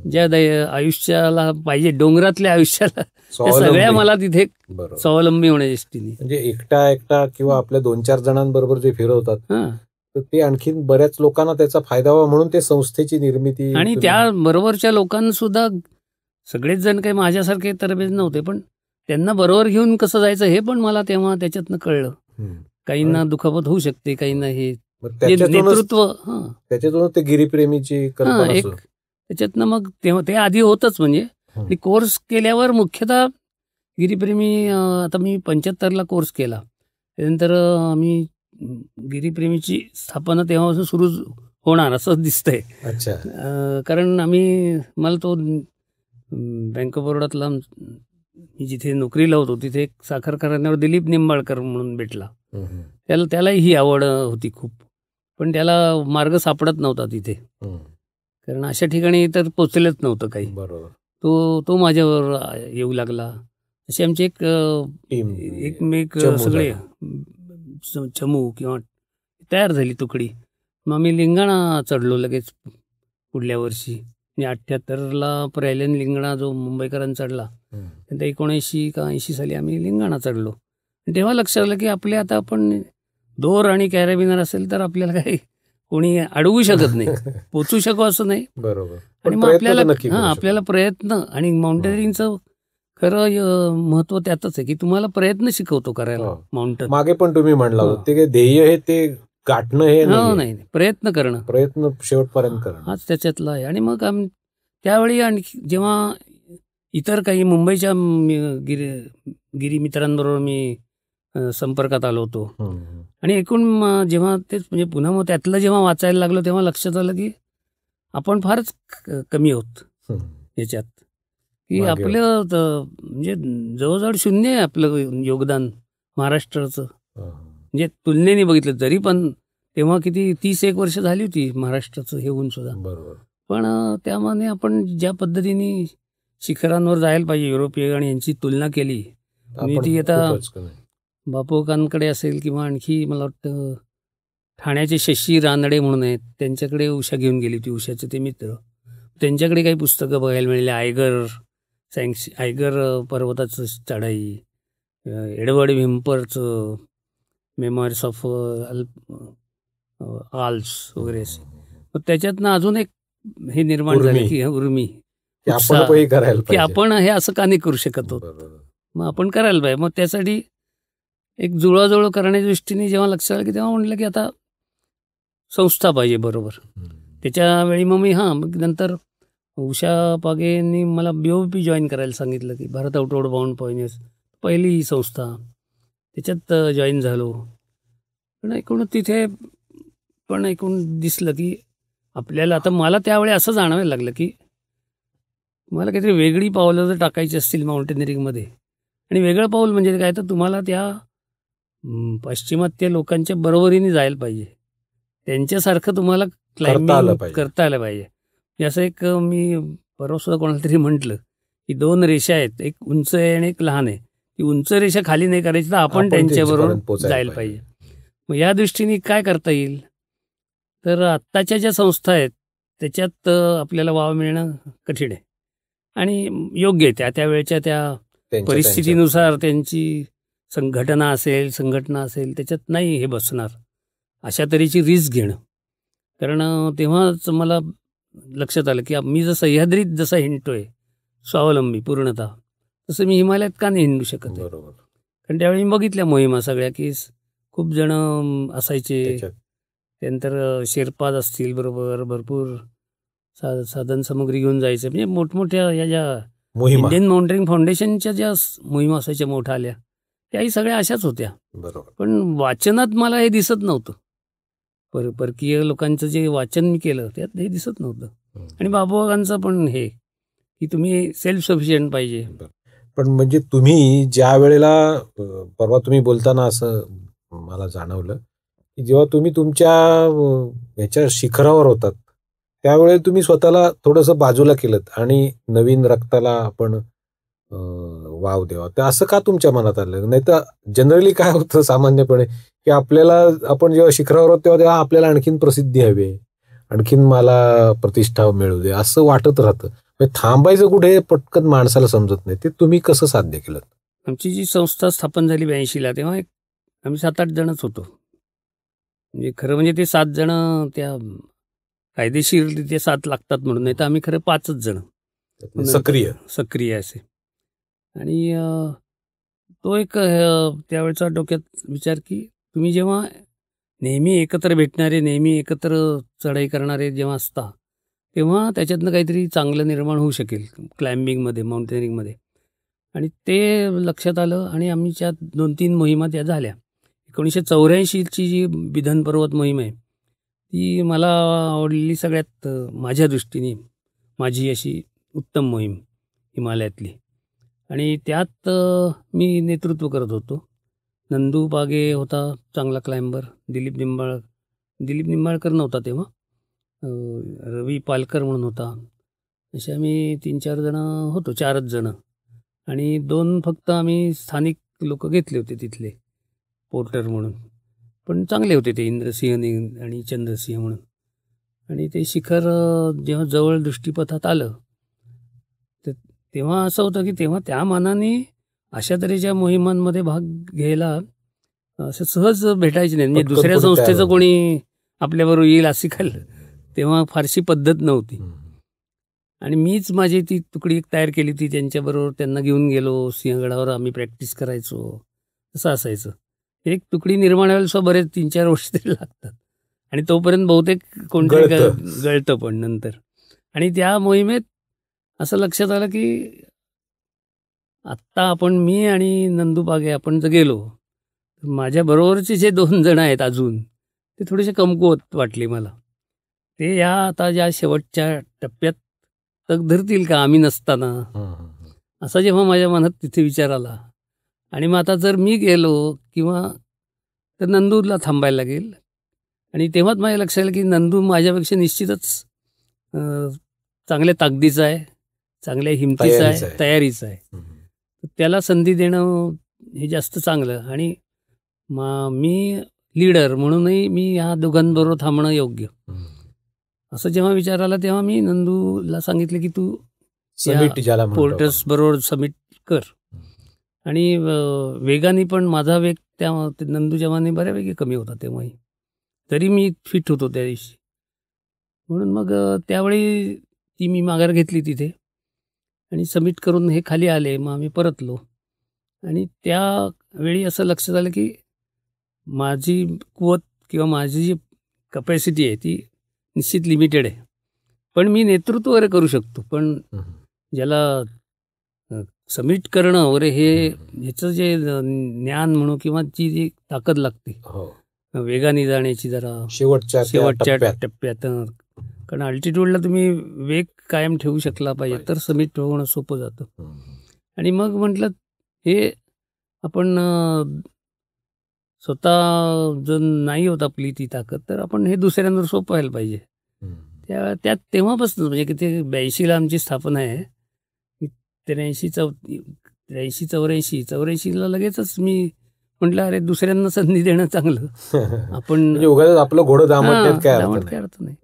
ज्या आयुष्याला पाहिजे, डोंगरातल्या आयुष्याला, त्या सगळ्या मला तिथे स्वावलंबी होण्याच्या दृष्टीने. म्हणजे एकटा किंवा आपल्या 2-4 जणांबरोबर जे फिरवतात तर ते आणखी बऱ्याच लोकांना त्याचा फायदा व्हावा म्हणून ते संस्थेची निर्मिती. आणि त्या बरोबरच्या लोकांना सुद्धा सगळेच जण काही माझ्यासारखे तरबेज नव्हते, पण त्यांना बरोबर घेऊन कसं जायचं हे पण मला तेव्हा त्याच्यातनं कळलं. काहींना दुखापत होऊ शकते, काहींना हे नेतृत्व, त्याच्यातून ते गिरीप्रेमीची कल्पना एक त्याच्यातनं मग तेव्हा ते आधी होतच. म्हणजे कोर्स केल्यावर मुख्यतः गिरीप्रेमी, आता मी 75ला कोर्स केला, त्यानंतर आम्ही गिरीप्रेमीची स्थापना तेव्हापासून सुरू होणार असं दिसतंय. अच्छा. कारण मला तो बँक ऑफ बरोडातला मी जिथे नोकरीला होतो तिथे एक साखर कारखान्यावर दिलीप निंबाळकर म्हणून भेटला. त्यालाही ही आवड होती खूप, पण त्याला मार्ग सापडत नव्हता तिथे, कारण अशा ठिकाणी तर पोचलेच नव्हतं काही. बरोबर. तो माझ्यावर येऊ लागला. अशी आमची एकमेक सगळे चमू किंवा तयार झाली तुकडी. मग आम्ही लिंगाणा चढलो लगेच पुढल्या वर्षी. म्हणजे 78ला पहिल्यांदा लिंगाणा जो मुंबईकरांना चढला, नंतर 79 का 80 साली आम्ही लिंगाणा चढलो. तेव्हा लक्षात आलं की आपले आता आपण दोर आणि कॅरेबिनर असेल तर आपल्याला काही कोणी अडवू शकत नाही, पोचू शकू असं नाही. बरोबर. आणि मग आपल्याला प्रयत्न आणि माउंटेनिअरिंगचं खरं महत्व त्यातच आहे की तुम्हाला प्रयत्न शिकवतो करायला. माउंटन मागे पण तुम्ही म्हणला होता ते ध्येय हे ते गाठणं हे नाही, प्रयत्न करणं, प्रयत्न शेवटपर्यंत करणं हाच त्याच्यातला आहे. आणि मग त्यावेळी आणखी जेव्हा इतर काही मुंबईच्या गिरी मित्रांबरोबर मी संपर्कात आलो होतो, आणि एकूण जेव्हा तेच म्हणजे पुन्हा मग त्यातलं जेव्हा वाचायला लागलो तेव्हा लक्षात आलं की आपण फारच कमी आहोत याच्यात, की आपलं म्हणजे जवळजवळ शून्य आहे आपलं योगदान महाराष्ट्राचं. म्हणजे तुलनेने बघितलं तरी पण तेव्हा किती 31 वर्ष झाली होती महाराष्ट्राचं हे होऊन सुद्धा. बरोबर. पण त्यामाने आपण ज्या पद्धतीने शिखरांवर जायला पाहिजे युरोपीय आणि यांची तुलना केली, आणि ती आता बापूकांकडे असेल किंवा आणखी मला वाटतं ठाण्याचे शशी रानडे म्हणून आहेत, त्यांच्याकडे उषा घेऊन गेली होती, उषाचे ते मित्र. त्यांच्याकडे काही पुस्तकं बघायला मिळाली. आयगर पर्वताचं चढाई, एडवर्ड व्हिम्परचं मेमोरीज ऑफ आल्प्स वगैरे असे. मग त्याच्यातनं अजून एक हे निर्माण झालं की उर्मी की आपण हे असं का नाही करू शकत आहोत, मग आपण करायला पाहिजे. मग त्यासाठी एक जुळवाजुळव करण्याच्या दृष्टीने जेव्हा लक्षात आलं की तेव्हा म्हटलं की आता संस्था पाहिजे. बरोबर. त्याच्यावेळी मग मी मग नंतर उषा पागेंनी मला BOP जॉईन करायला सांगितलं की भारत आउटवर्ड बाउंड पॉइनियर्स, पहिली ही संस्था, त्याच्यात जॉईन झालो. पण एकूण दिसलं की आपल्याला आता मला त्यावेळी असं जाणवायला लागलं की मला काहीतरी वेगळी पावलं जर टाकायची असतील माउंटेनिअरिंगमध्ये, आणि वेगळं पाऊल म्हणजे काय तर तुम्हाला त्या पाश्चिमात्य लोकांच्या बरोबरीने जायला पाहिजे, त्यांच्यासारखं तुम्हाला क्लाइम्बिंग करता आलं पाहिजे. असं एक मी परवा सुद्धा कोणाला तरी म्हटलं की 2 रेषा आहेत, एक उंच आहे आणि एक लहान आहे. ती उंच रेषा खाली नाही करायची तर आपण त्यांच्याबरोबर जायला पाहिजे. मग या दृष्टीने काय करता येईल, तर आत्ताच्या ज्या संस्था आहेत त्याच्यात आपल्याला वाव मिळणं कठीण आहे, आणि योग्य आहे त्या वेळच्या त्या परिस्थितीनुसार त्यांची संघटना असेल त्याच्यात नाही हे बसणार, अशा तऱ्हेची रिस्क घेणं. कारण तेव्हाच मला लक्षात आलं की मी जसं सह्याद्रीत जसा हिंडतोय स्वावलंबी पूर्णतः, तसं मी हिमालयात का नाही हिंडू शकत. बरोबर. कारण त्यावेळी मी बघितल्या मोहिमा सगळ्या की खूप जण असायचे, त्यानंतर शेर्पाज असतील बरोबर, भरपूर साधन सामग्री घेऊन जायचं. म्हणजे मोठमोठ्या या ज्या इंडियन माउंटेनिंग फाउंडेशनच्या ज्या मोहिमा असायच्या मोठ्या आल्या त्याही सगळ्या अशाच होत्या. बरोबर. पण वाचनात मला हे दिसत नव्हतं. परकीय लोकांचं जे वाचन मी केलं त्यात हे दिसत नव्हतं. आणि बाबूबागांचं पण हे की तुम्ही सेल्फ सफिशियंट पाहिजे. पण म्हणजे तुम्ही ज्या वेळेला परवा तुम्ही बोलताना असं मला जाणवलं की जेव्हा तुम्ही तुमच्या ह्याच्या शिखरावर होतात त्यावेळेला तुम्ही स्वतःला थोडंसं बाजूला केलं आणि नवीन रक्ताला आपण वाव द्यावा, तर असं का तुमच्या मनात आलं? नाही तर जनरली काय होतं सामान्यपणे की आपण जेव्हा शिखरावर होतो तेव्हा आपल्याला आणखीन प्रसिद्धी हवी आहे, आणखीन मला प्रतिष्ठा मिळू दे असं वाटत राहतं. थांबायचं कुठे पटकन माणसाला समजत नाही. ते तुम्ही कसं साध्य केलं? आमची जी संस्था स्थापन झाली 82ला तेव्हा आम्ही 7-8 जणच होतो. म्हणजे खरं म्हणजे ते 7 जण त्या कायदेशीर 7 लागतात म्हणून, नाही तर आम्ही खरं 5च जण सक्रिय असे. आणि तो एक त्यावेळचा डोक्यात विचार की तुम्ही जेव्हा नेहमी एकत्र भेटणारे, नेहमी एकत्र चढाई करणारे जेव्हा असता तेव्हा त्याच्यातनं काहीतरी चांगलं निर्माण होऊ शकेल क्लाइम्बिंगमध्ये, माउंटेनिअरिंगमध्ये. आणि ते लक्षात आलं आणि आमच्या 2-3 मोहिमा त्या झाल्या. 1984ची जी बिधन पर्वत मोहीम आहे ती मला आवडलेली सगळ्यात माझ्या दृष्टीने माझी अशी उत्तम मोहीम हिमालयातली. आणि त्यात मी नेतृत्व करत होतो. नंदू बागे होता चांगला क्लाइंबर, दिलीप निंबाळकर नव्हता तेव्हा, रवी पालकर म्हणून होता. असे आम्ही 3-4 जणं होतो, 4च जणं. आणि 2 फक्त आम्ही स्थानिक लोक घेतले होते तिथले पोर्टर म्हणून, पण चांगले होते ते, इंद्रसिंह आणि चंद्रसिंह म्हणून. आणि ते शिखर जेव्हा जवळ दृष्टीपथात आलं तर तेव्हा असं होतं की तेव्हा त्या मानाने अशा तऱ्हेच्या मोहिमांमध्ये भाग घ्यायला असं सहज भेटायचे नाही. म्हणजे पटकन दुसऱ्या पुढे तयार संस्थेचं होतं. कोणी आपल्याबरोबर येईल अशी खाल्लं तेव्हा फारशी पद्धत नव्हती. आणि मीच माझी ती तुकडी एक तयार केली होती, त्यांच्याबरोबर त्यांना घेऊन गेलो, सिंहगडावर आम्ही प्रॅक्टिस करायचो, असं असायचं. एक तुकडी निर्माण व्हायला बरेच 3-4 वर्ष तरी लागतात. आणि तोपर्यंत बहुतेक कोणतरी गळतं पण नंतर. आणि त्या मोहिमेत असं लक्षात आलं की आत्ता मी आणि नंदू बागे आपण जर गेलो, माझ्या बरोबरचे जे 2 जण आहेत अजून, ते थोडेसे कमकुवत वाटले मला. ते या आता ज्या शेवटच्या टप्प्यात तग धरतील का आम्ही नसताना, असा जेव्हा माझ्या मनात तिथे विचार आला. आणि मग आता जर मी गेलो किंवा तर नंदूला थांबायला लागेल. आणि तेव्हाच माझ्या लक्षात आलं की नंदू माझ्यापेक्षा निश्चितच चांगल्या ताकदीचा आहे, चांगल्या हिमतीचा आहे, तयारीचा आहे. त्याला संधी देणं हे जास्त चांगलं. आणि मी लीडर म्हणूनही मी ह्या दोघांबरोबर थांबणं योग्य, असं जेव्हा विचार आला तेव्हा मी नंदूला सांगितलं की तू पोर्टर्स बरोबर समिट कर. आणि वेगाने पण माझा वेग त्या नंदूच्या माने बऱ्यापैकी कमी होता तेव्हाही, तरी मी फिट होतो त्या दिवशी. म्हणून मग त्यावेळी ती मी माघार घेतली तिथे आणि सबमिट करून हे खाली आले. मग आम्ही परतलो. आणि त्यावेळी असं लक्षात आलं की माझी कुवत किंवा माझी जी कपॅसिटी आहे ती निश्चित लिमिटेड आहे. पण मी नेतृत्व वगैरे करू शकतो, पण ज्याला सबमिट करणं वगैरे हे ह्याचं जे ज्ञान म्हणू किंवा जी ताकद लागते वेगाने जाण्याची जरा शेवटच्या टप्प्यात, कारण अल्टिट्यूडला तुम्ही वेग कायम ठेवू शकला पाहिजे तर सबमिट होणं सोपं जातं. आणि मग म्हटलं हे आपण स्वतः जर नाही होत आपली ती ताकद, तर आपण हे दुसऱ्यांवर सोपं व्हायला पाहिजे. त्यात तेव्हापासून म्हणजे की ते 82ला आमची स्थापना आहे, 83-84 लगेचच मी म्हटलं अरे दुसऱ्यांना संधी देणं चांगलं, आपण आपलं घोडं दामटण्यात काय अर्थ नाही.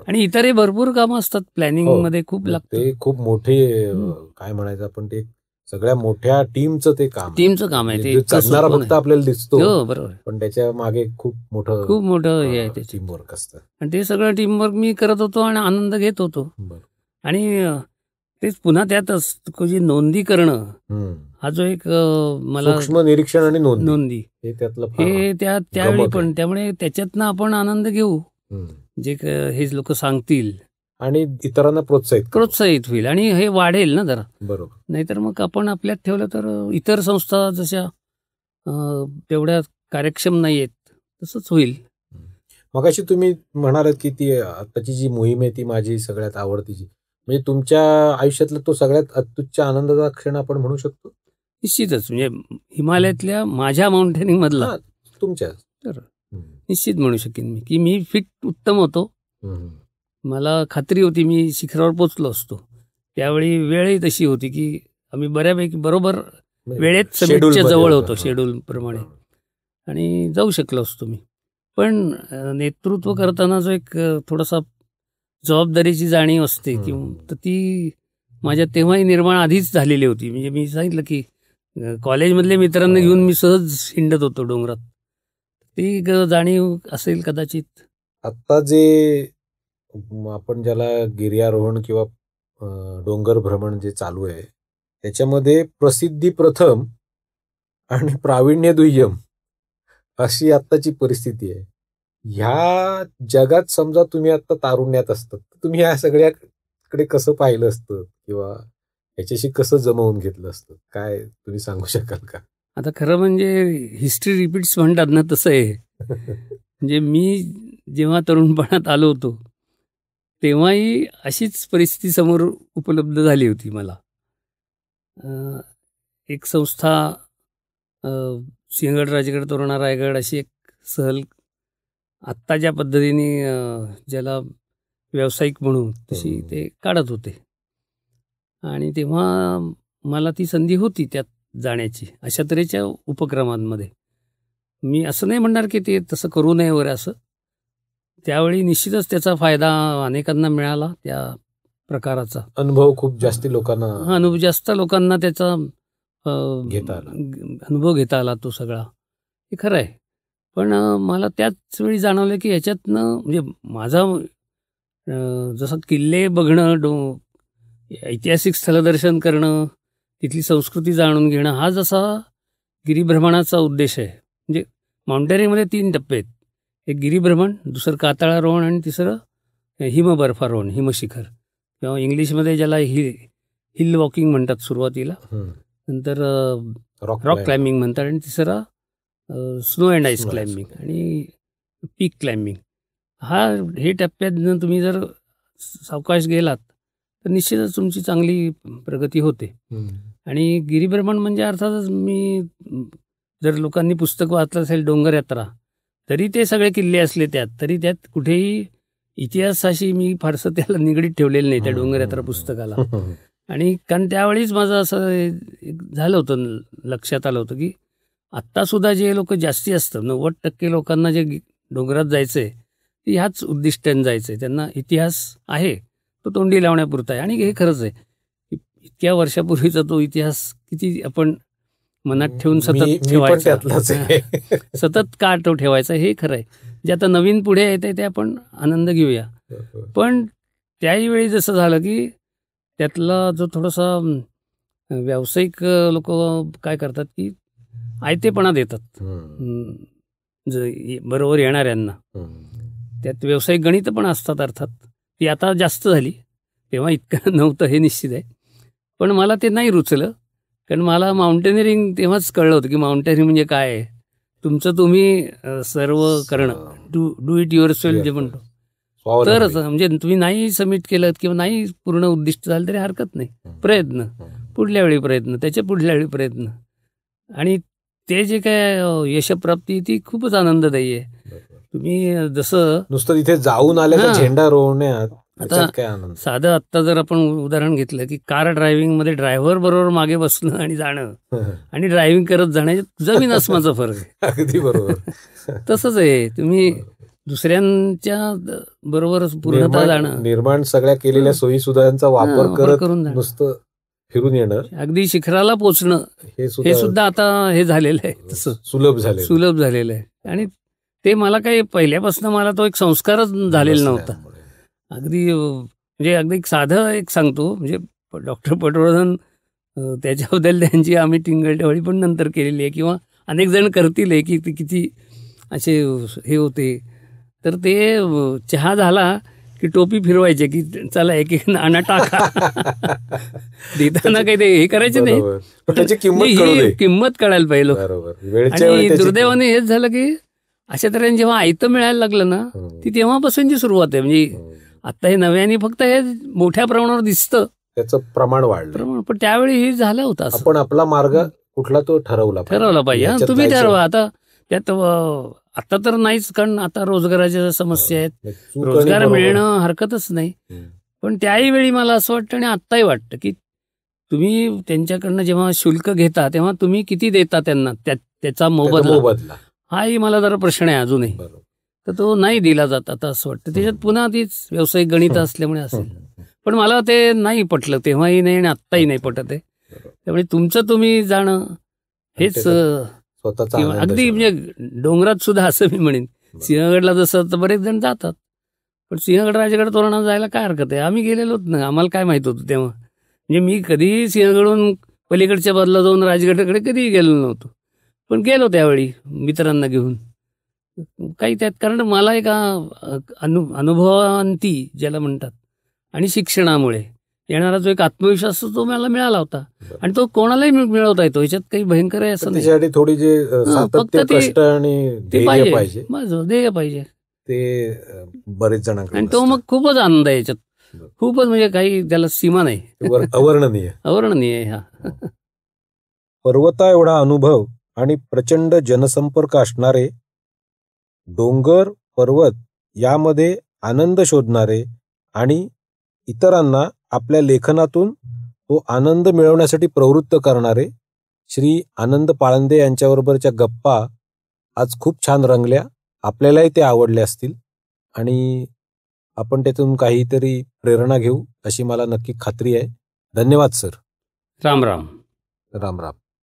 आणि इतरही भरपूर कामं असतात प्लॅनिंग मध्ये, खूप लागतं. ते खूप मोठे काय म्हणायचं आपण, ते सगळ्या मोठ्या टीमचं काम आहे. ते करणारा फक्त आपल्याला दिसतो, बरोबर, पण त्याच्या मागे खूप मोठं हे आहे, टीमवर्क असतं. आणि ते सगळं टीमवर्क मी करत होतो आणि आनंद घेत होतो. आणि तेच पुन्हा त्यातच जी नोंदी करणं हा जो एक मला सूक्ष्म निरीक्षण आणि नोंदी हे त्यावेळी पण, त्यामुळे त्याच्यातनं आपण आनंद घेऊ जे हे लोक सांगतील आणि इतरांना प्रोत्साहित होईल आणि हे वाढेल ना जरा. बरोबर. नाहीतर मग आपण आपल्यात ठेवलं तर इतर संस्था जशा तेवढ्या कार्यक्षम नाही आहेत तसंच होईल. मगाशी तुम्ही म्हणालात की ती आताची जी मोहीम आहे ती माझी सगळ्यात आवडतीची, म्हणजे तुमच्या आयुष्यातला तो सगळ्यात अत्युच्च आनंदाचा क्षण आपण म्हणू शकतो. निश्चितच, म्हणजे हिमालयातल्या माझ्या माउंटेनिंग मधला तुमच्या तर निश्चित म्हणू शकेन मी की मी फिट उत्तम होतो. मला खात्री होती मी शिखरावर पोचलो असतो. त्यावेळी वेळही तशी होती की आम्ही बऱ्यापैकी बरोबर वेळेत समिटच्या जवळ होतो शेड्यूल प्रमाणे, आणि जाऊ शकलो असतो मी. पण नेतृत्व करताना जो एक थोडासा जबाबदारीची जाणीव असते तर ती माझ्या तेव्हाही निर्माण आधीच झालेली होती. म्हणजे मी सांगितलं की कॉलेजमधल्या मित्रांना घेऊन मी सहज हिंडत होतो डोंगरात, ती जाणीव असेल कदाचित. आत्ता जे आपण ज्याला गिर्यारोहण किंवा डोंगर भ्रमण जे चालू आहे त्याच्यामध्ये प्रसिद्धी प्रथम आणि प्रावीण्य दुय्यम अशी आत्ताची परिस्थिती आहे. ह्या जगात समजा तुम्ही आता तारुण्यात असतात, तुम्ही ह्या सगळ्याकडे कसं पाहिलं असतं किंवा ह्याच्याशी कसं जमवून घेतलं असतं, काय तुम्ही सांगू शकाल का? आता खरं म्हणजे हिस्ट्री रिपीट्स म्हणतात ना, तसं आहे. म्हणजे मी जेव्हा तरुणपणात आलो होतो तेव्हाही अशीच परिस्थिती समोर उपलब्ध झाली होती मला. एक संस्था सिंहगड, राजगड, तोरणा, रायगड अशी एक सहल आत्ता ज्या पद्धतीने ज्याला व्यावसायिक म्हणू तशी ते काढत होते. आणि तेव्हा मला ती संधी होती त्यात जाण्याची, अशा तऱ्हेच्या उपक्रमांमध्ये. मी असं नाही म्हणणार की ते तसं करू नये वगैरे असं. त्यावेळी निश्चितच त्याचा फायदा अनेकांना मिळाला. त्या प्रकाराचा अनुभव खूप जास्ती लोकांना जास्त लोकांना त्याचा घेता आला. अनुभव घेता आला तो सगळा. हे खरं आहे. पण मला त्याच वेळी जाणवलं की ह्याच्यातनं म्हणजे माझा जसं किल्ले बघणं, ऐतिहासिक स्थलदर्शन करणं, तिथली संस्कृती जाणून घेणं हा जसा गिरीभ्रमणाचा उद्देश आहे. म्हणजे माउंटेनिंगमध्ये 3 टप्पे आहेत. एक गिरीभ्रमण, दुसरं कातळारोहण आणि तिसरं हिमबर्फारोहण, हिमशिखर, किंवा इंग्लिशमध्ये ज्याला हिल वॉकिंग म्हणतात सुरुवातीला, नंतर रॉक क्लाइम्बिंग म्हणतात, आणि तिसरा स्नो अँड आईस क्लाइम्बिंग आणि पीक क्लाइम्बिंग. हे टप्प्यात तुम्ही जर सावकाश गेलात तर निश्चितच तुमची चांगली प्रगती होते. आणि गिरीभ्रमण म्हणजे अर्थातच मी जर लोकांनी पुस्तक वाचलं असेल डोंगर यात्रा, तरी ते सगळे किल्ले असले त्यात, तरी त्यात कुठेही इतिहासाशी मी फारसं त्याला निगडीत ठेवलेलं नाही त्या डोंगर यात्रा पुस्तकाला. आणि कारण त्यावेळीच माझं असं एक झालं होतं, लक्षात आलं होतं की आत्तासुद्धा जे लोक जास्ती असतात, 90% लोकांना जे डोंगरात जायचं आहे ते ह्याच उद्दिष्टाने जायचं आहे. त्यांना इतिहास आहे तो तोंडी लावण्यापुरता आहे. आणि हे खरंच आहे, इतक्या वर्षापूर्वीचा तो इतिहास किती आपण मनात ठेवून सतत ठेवायचा, सतत का तो ठेवायचा, हे खरं आहे. जे आता नवीन पुढे येते ते आपण आनंद घेऊया. पण त्याही वेळी जसं झालं की त्यातला जो थोडासा व्यावसायिक लोक काय करतात की आयतेपणा देतात बरोबर येणाऱ्यांना. त्यात व्यावसायिक गणित पण असतात अर्थात. ती आता जास्त झाली, तेव्हा इतकं नव्हतं हे निश्चित आहे. पण मला ते नाही रुचलं, कारण मला माउंटेनिअरिंग तेव्हाच कळलं होतं की माउंटेनिअरिंग म्हणजे काय आहे. तुमचं तुम्ही सर्व करणं, डू इट युअर सेल्फ जे म्हणतो, तरच म्हणजे तुम्ही नाही सबमिट केलं किंवा नाही पूर्ण उद्दिष्ट झालं तरी हरकत नाही. प्रयत्न, पुढल्या वेळी प्रयत्न, त्याच्या पुढल्या वेळी प्रयत्न, आणि ते जे काय यशप्राप्ती ती खूपच आनंददायी आहे. तुम्ही जसं नुसतं तिथे जाऊन आल्याचा झेंडा रोवण्यात आता साधं आत्ता जर आपण उदाहरण घेतलं की कार ड्रायव्हिंगमध्ये ड्रायव्हर बरोबर मागे बसणं आणि जाणं आणि ड्रायव्हिंग करत जाण्यात जमीन आसमानाचा फरक आहे. अगदी बरोबर. तसंच आहे, तुम्ही दुसऱ्यांच्या बरोबर पूर्णतः जाणं, निर्माण सगळ्या केलेल्या सोयी सुविधांचा वापर करून नुसतं फिरून येणं, अगदी शिखराला पोचणं, हे सुद्धा आता हे झालेलं आहे, तसं सुलभ झालेलं आहे. आणि ते मला काही पहिल्यापासून मला तो एक संस्कारच झालेला नव्हता. अगदी म्हणजे अगदी साधं एक सांगतो, म्हणजे डॉक्टर पटवर्धन त्याच्याबद्दल त्यांची आम्ही टिंगलटवाळी पण नंतर केलेली आहे, किंवा अनेक जण करतील की ते किती असे हे होते. तर ते चहा झाला की टोपी फिरवायचे की चला एक एक नाणं टाका. देताना काही ते हे करायचे नाही, त्याची किंमत कळायला पाहिजे. आणि दुर्दैवाने हेच झालं की अशा तऱ्हेने जेव्हा आयतं मिळायला लागलं ना, ती तेव्हापासूनची सुरुवात आहे. म्हणजे आता हे नव्याने फक्त हे मोठ्या प्रमाणावर दिसतं, त्याचं प्रमाण वाढलं, पण त्यावेळी हे झालं होतं. आपण आपला मार्ग कुठला तो ठरवला पाहिजे. तुम्ही ठरवा. आता त्यात आता तर नाहीच, कारण आता रोजगाराच्या समस्या आहेत, रोजगार मिळणं हरकतच नाही. पण त्याही वेळी मला असं वाटतं आणि आत्ताही वाटतं की तुम्ही त्यांच्याकडनं जेव्हा शुल्क घेता तेव्हा तुम्ही किती देता त्यांना, त्याचा मोबदला, हाही मला जरा प्रश्न आहे अजूनही. तर तो नाही दिला जात आता असं वाटतं. त्याच्यात पुन्हा तीच व्यावसायिक गणित असल्यामुळे असेल. पण मला ते नाही पटलं, तेव्हाही नाही आणि आत्ताही नाही पटत आहे. त्यामुळे तुमचं तुम्ही जाणं हेच अगदी म्हणजे डोंगरात सुद्धा असं मी म्हणेन. सिंहगडला जसं तर बरेच जण जातात, पण सिंहगड, राजगड, तोरणा जायला काय हरकत आहे. आम्ही गेलेलोच ना, आम्हाला काय माहित होतं तेव्हा. म्हणजे मी कधीही सिंहगडहून पलीकडच्या बाजूला जाऊन राजगडाकडे कधीही गेलो नव्हतो, पण गेलो त्यावेळी मित्रांना घेऊन. काही त्यात कारण मला एक अनुभवांती ज्याला म्हणतात आणि शिक्षणामुळे येणारा जो एक आत्मविश्वास तो मला मिळाला होता. बरं. आणि तो कोणालाही मिळवता येतो, याच्यात काही भयंकर आहे असं पण नाही. त्याच्यासाठी थोडी जे सातत्य, फक्त ते- कष्ट आणि ते धैर्य पाहिजे, माझं ध्येय पाहिजे. ते बरेच जणांकडे आणि तो नसतं. मग खूपच आनंद आहे याच्यात. बरं. खूपच म्हणजे काही त्याला सीमा नाही. ते अवर्णनीय. अवर्णनीय आहे हा. पर्वता एवढा अनुभव आणि प्रचंड जनसंपर्क असणारे, डोंगर पर्वत यामध्ये आनंद शोधणारे आणि इतरांना आपल्या लेखनातून तो आनंद मिळवण्यासाठी प्रवृत्त करणारे श्री आनंद पाळंदे यांच्याबरोबरच्या गप्पा आज खूप छान रंगल्या. आपल्यालाही ते आवडले असतील आणि आपण त्यातून काहीतरी प्रेरणा घेऊ अशी मला नक्की खात्री आहे. धन्यवाद सर. राम राम. राम राम.